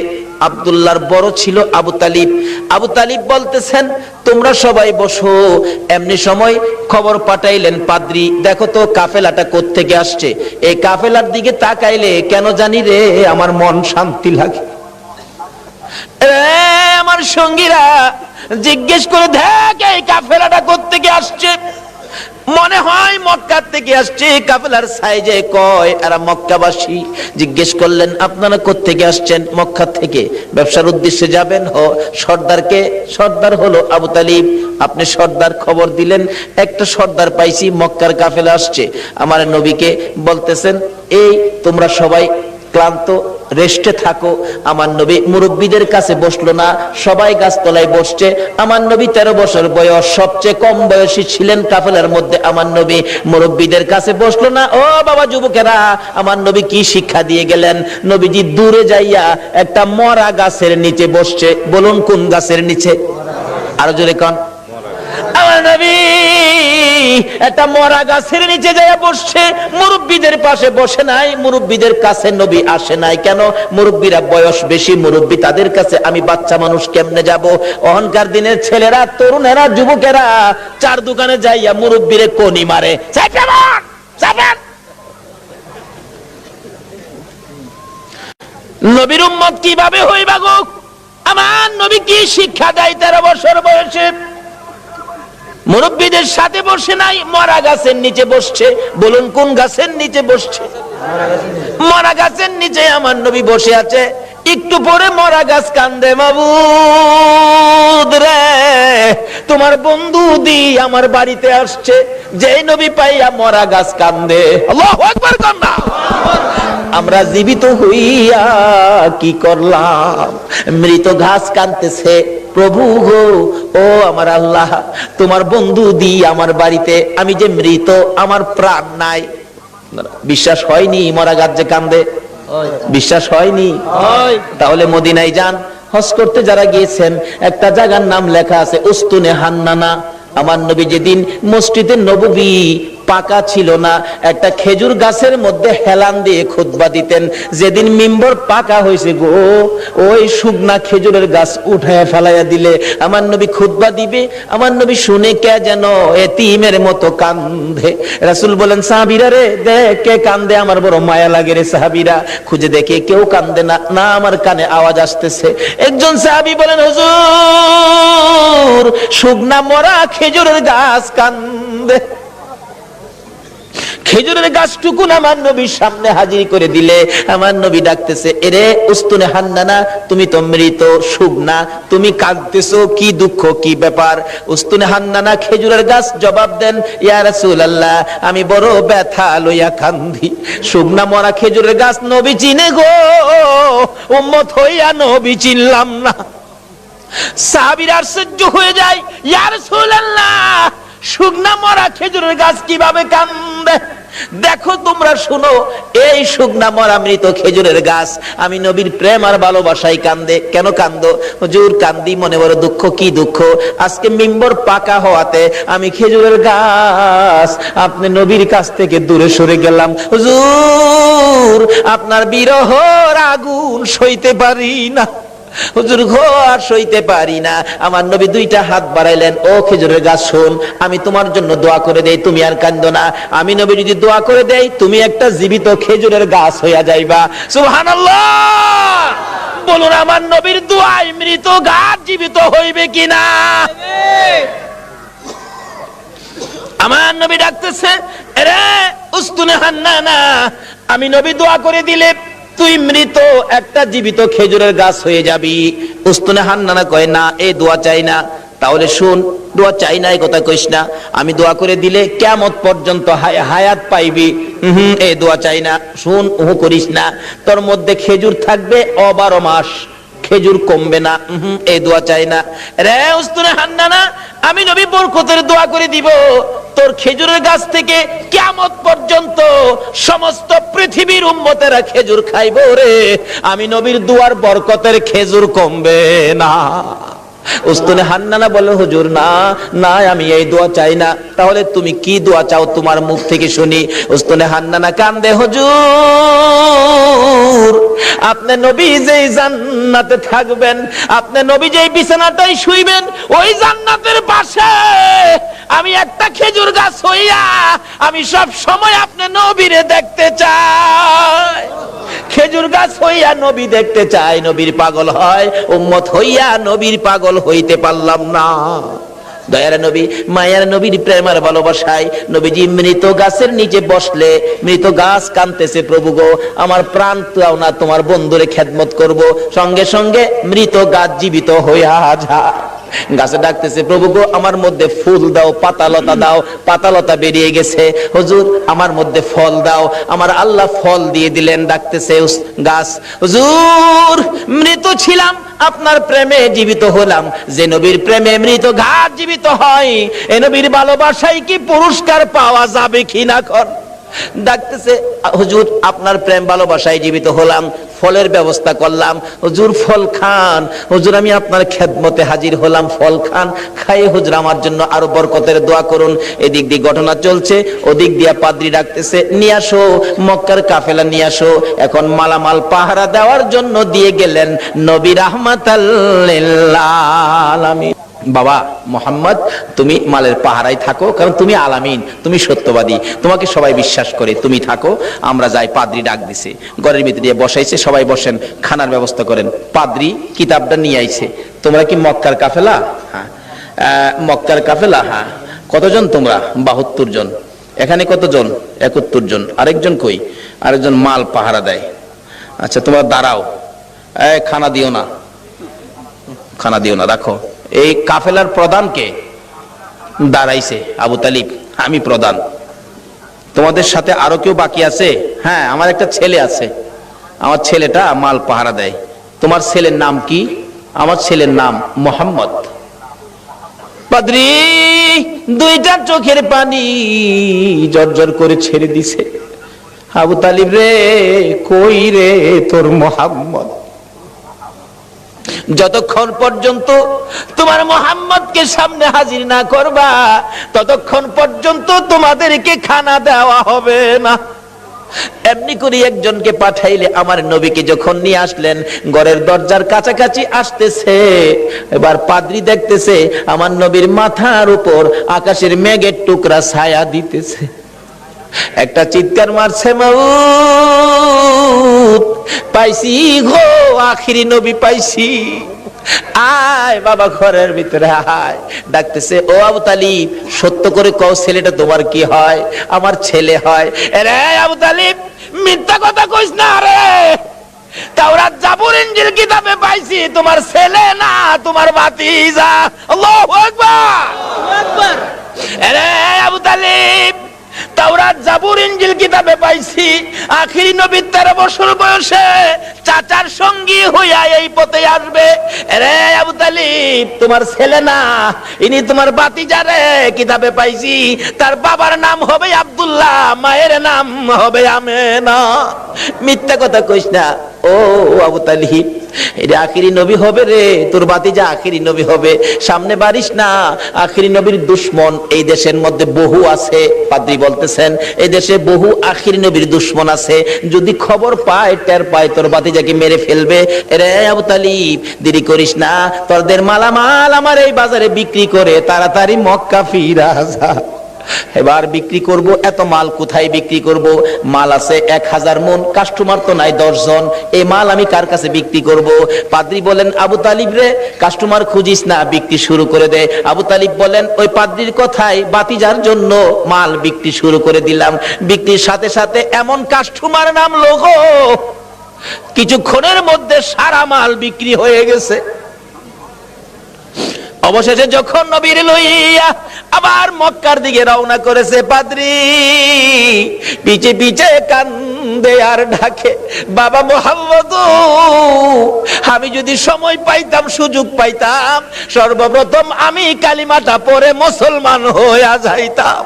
আব্দুল্লাহর বড় ছিল আবু তালিব। আবু তালিব বলতেছেন তোমরা সবাই বসো। এমনি সময় খবর পাঠাইলেন পাদ্রী, দেখো তো কাফেলাটা কোত্থেকে আসছে। এই কাফেলার দিকে তাকাইলে কেন জানি রে আমার মন শান্তি লাগে। আমার সঙ্গীরা জিজ্ঞেস করে দেখ এই কাফেলাটা কোত্থেকে আসছে, মনে হয় মক্কা থেকে আসছে। কাফেলার সাইজে কয় এরা মক্কাবাসী। জিজ্ঞেস করলেন আপনারা কোত্থেকে আসছেন? মক্কা থেকে। ব্যবসার উদ্দেশ্যে যাবেন? সর্দারকে? সর্দার হলো আবু তালিব। আপনি সর্দার, খবর দিলেন একটা সর্দার পাইছি, মক্কার কাফেলা আসছে। আমার নবীকে বলতেছেন এই তোমরা সবাই ক্লান্ত, রেস্টে থাকো। আমার নবী মুরব্বীদের কাছে বসলো না, সবাই গাছতলায় বসছে। আমার নবী 13 বছর বয়স, সবচেয়ে কম বয়সী ছিলেন কাফেলার মধ্যে। আমার নবী মুরব্বীদের কাছে বসলো না। ও বাবা যুবকেরা, আমার নবী কি শিক্ষা দিয়ে গেলেন? নবীজি দূরে যাইয়া একটা মরা গাছের নিচে বসছে। বলুন কোন গাছের নিচে? আরো জোরে কোন। আমার নবী একটা মরা গাছের নিচে যায় বসছে, মুরব্বীদের পাশে বসে নাই, মুরব্বীদের কাছে নবী আসে নাই। কেন? মুরব্বীরা বয়স বেশি, মুরব্বী তাদের কাছে, আমি বাচ্চা মানুষ কেমনে যাব? অহংকার দিনের ছেলেরা, তরুণেরা, যুবকেরা চার দোকানে যাইয়া মুরব্বীরে কোনি মারে, নবীর উম্মত কিভাবে হইবা গো? আমার নবী কি শিক্ষা দেয় 13 বছর বয়সে? মুরব্বীদের সাথে বসে নাই, মরা গাছের নিচে বসছে। বলুন কোন গাছের নিচে বসছে? মরা গাছের নিচে আমার নবী বসে আছে। একটু পরে মরা গাছ কান্দে, মাবুদ রে তোমার বন্ধু দি আমার বাড়িতে আসছে। যেই নবী পাইয়া মরা গাছ কান্দে, আল্লাহু আকবার কান্না। আমরা জীবিত হইয়া কি করলাম? মৃত ঘাস কাঁদতেছে, প্রভু গো ও আমার আল্লাহ, তোমার বন্ধু দি আমার বাড়িতে, আমি যে মৃত, আমার প্রাণ নাই। বিশ্বাস হয়নি মরা গাছ যে কান্দে? বিশ্বাস হয়নি? তাহলে মদিনায় যান, হজ করতে যারা গিয়েছেন, একটা জায়গার নাম লেখা আছে উস্তুনে হান্নানা। আমার নবী যেদিন মসজিদে নববী পাকা ছিল না, একটা খেজুর গাছের মধ্যে হেলান দিয়ে খুতবা দিতেন। যেদিন মিম্বর পাকা হয়েছে গো, ওই শুকনা খেজুরের গাছ উঠায় ফেলাইয়া দিলে আমার নবী খুতবা দিবে। আমার নবী শুনে কে যেন এতিমের মতো কান্দে। রাসূল বলেন সাহাবীরা রে দেখ কে কান্দে, আমার বড় মায়া লাগে রে। সাহাবীরা খুঁজে দেখে কেউ কান্দে না, না আমার কানে আওয়াজ আসতেছে। একজন সাহাবী বলেন হুজুর শুকনা মরা খেজুরের গাছ কান্দে। খেজুরের গাছটুকুন আমার নবীর সামনে হাজির করে দিলে আমার নবী ডাকতেছে, এরে উস্তুনে হান্নানা, তুমি তো মৃত, শুকনা, তুমি কাঁদতেছো, কি দুঃখ, কি ব্যাপার? উস্তুনে হান্নানা খেজুরের গাছ জবাব দেন, ইয়া রাসূলুল্লাহ আমি বড় ব্যথা লইয়া কান্দি। শুকনা মরা খেজুরের গাছ নবী চিনে গো, উম্মত হইয়া নবী চিনলাম না। সাহাবীরা আশ্চর্য হয়ে যায়, ইয়া রাসূলুল্লাহ শুকনা মরা খেজুরের গাছ কিভাবে কান্দে? দেখো তোমরা শুনো, এই শুকনা মরা মৃত খেজুরের গাছ আমি নবীর প্রেম আর ভালোবাসায় কান্দে। কেন কান্দো? হুজুর কান্দি মনে বড় দুঃখ। কি দুঃখ? আজকে মিম্বর পাকা হওয়াতে আমি খেজুরের গাছ আপনি নবীর কাছ থেকে দূরে সরে গেলাম। হুজুর আপনার বিরহর আগুন সইতে পারি না, হুজুর গো আর সইতে পারি না। আমার নবী দুইটা হাত বাড়াইলেন, ও খেজুরের গাছ শোন, আমি তোমার জন্য দোয়া করে দেই, তুমি আর কান্দো না। আমি নবী যদি দোয়া করে দেই, তুমি একটা জীবিত খেজুরের গাছ হইয়া যাইবা। সুবহানাল্লাহ বলুন, আমার নবীর দোয়ায় মৃত গাছ জীবিত হইবে কিনা? আমার নবী ডাকতেছে, আরে উস্তুনে হান্নানা, আমি নবী দোয়া করে দিলে তুই মৃত একটা জীবিত খেজুরের গাছ হয়ে যাবি। উস্তুনে হান্নানা কয় না, এই দোয়া চাই না। তাহলে শুন, দোয়া চাই না এই কথা কইস না, আমি দোয়া করে দিলে কিয়ামত পর্যন্ত হায়াত পাইবি। এই দোয়া চাই না, শুন, ওহু করিস না, তোর মধ্যে খেজুর থাকবে 12 মাস, খেজুর কমবে না। এই দোয়া চাই না। রে উস্তুনে হান্নানা, আমি নবী বরকতের দোয়া করে দিব, তোর খেজুরের গাছ থেকে কিয়ামত পর্যন্ত সমস্ত পৃথিবীর উম্মতেরা খেজুর খাইবো রে, আমি নবীর দুয়ার বরকতের খেজুর কমবে না। উস্তুনে হান্নানা বলে, হুজুর না না, আমি এই দোয়া চাই না। তাহলে তুমি কি দোয়া চাও, তোমার মুখ থেকে শুনি। উস্তুনে হান্নানা কান্দে, হুজুর আপনি নবী যেই জান্নাতে থাকবেন, আপনি নবী যেই বিছানাটাই শুইবেন, ওই জান্নাতের পাশে আমি একটা খেজুর গাছ হইয়া আমি সব সময় আপনি নবীরে দেখতে চাই। খেজুর গাছ হইয়া নবী দেখতে চাই, নবীর পাগল হয়, উম্মত হইয়া নবীর পাগল হইতে পারলাম না। দয়ার নবী, মায়ার নবীর প্রেমের ভালোবাসায় নবীজি মৃত গাছের নিচে বসলে মৃত গাছ কাঁদতেছে, প্রভু গো আমার প্রাণ দাও না, তোমার বন্ধুরে খেদমত করব। সঙ্গে সঙ্গে মৃত গাছ জীবিত হইয়া যায়। গাছে ডাকতেছে, প্রভু গো আমার মধ্যে ফুল দাও, পাতালতা দাও। পাতালতা বেরিয়ে গেছে, হুজুর আমার মধ্যে ফল দাও। আমার আল্লাহ ফল দিয়ে দিলেন। ডাকতেছে গাছ, হুজুর মৃত ছিলাম, আপনার প্রেমে জীবিত হলাম। যে নবীর প্রেমে মৃত গাছ জীবিত হয়, এ নবীর ভালোবাসায় কি পুরস্কার পাওয়া যাবে কিনা কর। ডাকতেছে, হুজুর আপনার প্রেম ভালোবাসায় জীবিত হলাম, ফলের ব্যবস্থা করলাম, হুজুর ফল খান। হুজুর আমি আপনার খেদমতে হাজির হলাম, ফল খান, খাই হুজুর আমার জন্য আরো বরকতের দোয়া করুন। এদিক দিয়ে ঘটনা চলছে, ওদিক দিয়ে পাদ্রী ডাকতেছে, নিয়ে আসো মক্কার কাফেলা নিয়ে আসো। এখন মালামাল পাহারা দেওয়ার জন্য দিয়ে গেলেন নবী রাহমাতাল লিল আলামিন। বাবা মোহাম্মদ, তুমি মালের পাহারায় থাকো, কারণ তুমি আলামিন, তুমি সত্যবাদী, তোমাকে সবাই বিশ্বাস করে, তুমি থাকো, আমরা যাই। পাদ্রী ডাক দিছে, ঘরের ভিতরে বসাইছে, সবাই বসেন, খানার ব্যবস্থা করেন। পাদ্রী কিতাবটা নিয়ে আইছে, তোমরা কি মক্কার কাফেলা? হ্যাঁ। মক্কার কাফেলা? হ্যাঁ। কতজন তোমরা? 72 জন। এখানে কতজন? 71 জন। আরেকজন কই? আরেকজন মাল পাহারা দেয়। আচ্ছা তোমরা দাঁড়াও, খানা দিও না, খানা দিও না, রাখো। এই কাফেলার প্রধান কে? দাঁড়াইছে আবু তালিব, আমি প্রধান। তোমাদের সাথে আরো কেউ বাকি আছে? হ্যাঁ, আমার একটা ছেলে আছে, আমার ছেলেটা মাল পাহারা দেয়। তোমার ছেলের নাম কি? আমার ছেলের নাম মোহাম্মদ। পাদ্রী দুইটা চোখের পানি জর্জর করে ছেড়ে দিছে। আবু তালিব রে, কই রে তোর মোহাম্মদ? যতক্ষণ পর্যন্ত তোমার মোহাম্মদকে সামনে হাজির না করবা, ততক্ষণ পর্যন্ত তোমাদেরকে খানা দেওয়া হবে না। এমনি করে একজনকে পাঠাইলে, আমার নবীকে যখন নিয়ে আসলেন, ঘরের দরজার কাছাকাছি আসতেছে, এবার পাদ্রী দেখতেছে আমার নবীর মাথার উপর আকাশের মেঘের টুকরা ছায়া দিতেছে। একটা চিৎকার মারছে, মাউত পাইছি গো, আখিরি নবী পাইছি, আয় বাবা ঘরের ভিতরে আয়। ডাকতেছে, ও আবু তালিব সত্য করে কও, ছেলেটা তোমার কি হয়? আমার ছেলে হয়। রে আবু তালিব মিথ্যা কথা কইস না রে, তাওরাত জাবুর ইনজিল কিতাবে পাইছি তোমার ছেলে না, তোমার ভাতিজা। আল্লাহু আকবার, আল্লাহু আকবার। রে আবু তালিব তাওরাত জাবুর ইনজিল কিতাবে পাইছি আখিরি নবী 13 বছর বয়সে চাচার সঙ্গী হইয়া এই পথে আসবে। রে আবু তালিব তোমার ছেলে না, ইনি তোমার ভাতিজা রে। কিতাবে পাইছি তার বাবার নাম হবে আব্দুল্লাহ, মায়ের নাম হবে আমেনা। মিথ্যা কথা কইস না ও আবু তালিব, এটা আখিরি নবী হবে রে, তোর ভাতিজা আখিরি নবী হবে। সামনে বাড়িস না, আখিরি নবীর দুশমন এই দেশের মধ্যে বহু আছে। পাদ্রী বলতেছেন এই দেশে বহু আখিরি নবীর দুশমন আছে, যদি খবর পায়, টের পায়, তোর ভাতিজাকে মেরে ফেলবে। রে আবু তালিব দেরি করিস না, তোরদের মালামাল আমার এই বাজারে বিক্রি করে তাড়াতাড়ি মক্কা ফিরা যা। এবার বিক্রি করব, এত মাল কোথায় বিক্রি করব? মাল আছে 1000 মন, কাস্টমার তো নাই 10 জন, এই মাল আমি কার কাছে বিক্রি করব? পাদ্রী বলেন, আবু তালিব রে কাস্টমার খুঁজিস না, বিক্রি শুরু করে দে। আবু তালিব বলেন, ওই পাদ্রীর কথায় ভাতিজার জন্য মাল বিক্রি শুরু করে দিলাম। বিক্রির সাথে সাথে এমন কাস্টমার নামলো গো, কিছুক্ষণের মধ্যে সারা মাল বিক্রি হয়ে গেছে। অবশেষে যখন নবীর লইয়া আবার মক্কার দিকে রওনা করেছে, পাদ্রী পিছে পিছে কান্দে আর ডাকে, বাবা মুহাম্মদ, আমি যদি সময় পাইতাম, সুযোগ পাইতাম, সর্বপ্রথম আমি কালিমাটা পড়ে মুসলমান হইয়া যাইতাম।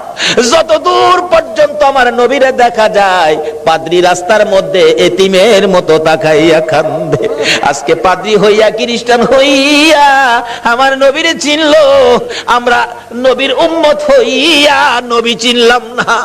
যত দূর পর্যন্ত আমার নবীরে দেখা যায়, পাদ্রী রাস্তার মধ্যে এতিমের মতো তাকাইয়া কান্দে। আজকে পাদ্রী হইয়া, খ্রিস্টান হইয়া আমার নবীরে চিনলো, আমরা নবীর উম্মত হইয়া নবী চিনলাম না।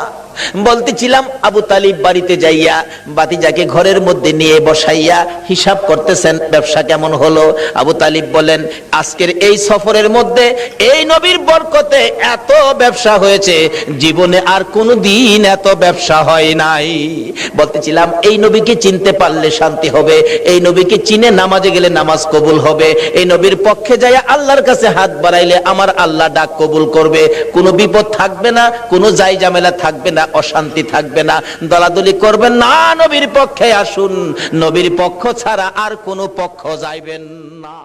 বলতেছিলাম আবু তালিব বাড়িতে যাইয়া বাতিজাকে ঘরের মধ্যে নিয়ে বসাইয়া হিসাব করতেছেন, ব্যবসা কেমন হলো। আবু তালিব বলেন, আজকের এই সফরের মধ্যে এই নবীর বরকতে এত ব্যবসা হয়েছে, জীবনে আর কোনো দিন এত ব্যবসা হয় নাই। বলতেছিলাম এই নবীকে চিনতে পারলে শান্তি হবে, এই নবীকে চিনে নামাজে গেলে নামাজ কবুল হবে, এই নবীর পক্ষে যাইয়া আল্লাহর কাছে হাত বাড়াইলে আমার আল্লাহ ডাক কবুল করবে, কোনো বিপদ থাকবে না, কোনো জাই ঝামেলা থাকবে না, অশান্তি থাকবে না, দলাদলি করবেন না, নবীর পক্ষে আসুন, নবীর পক্ষ ছাড়া আর কোনো পক্ষ যাইবেন না।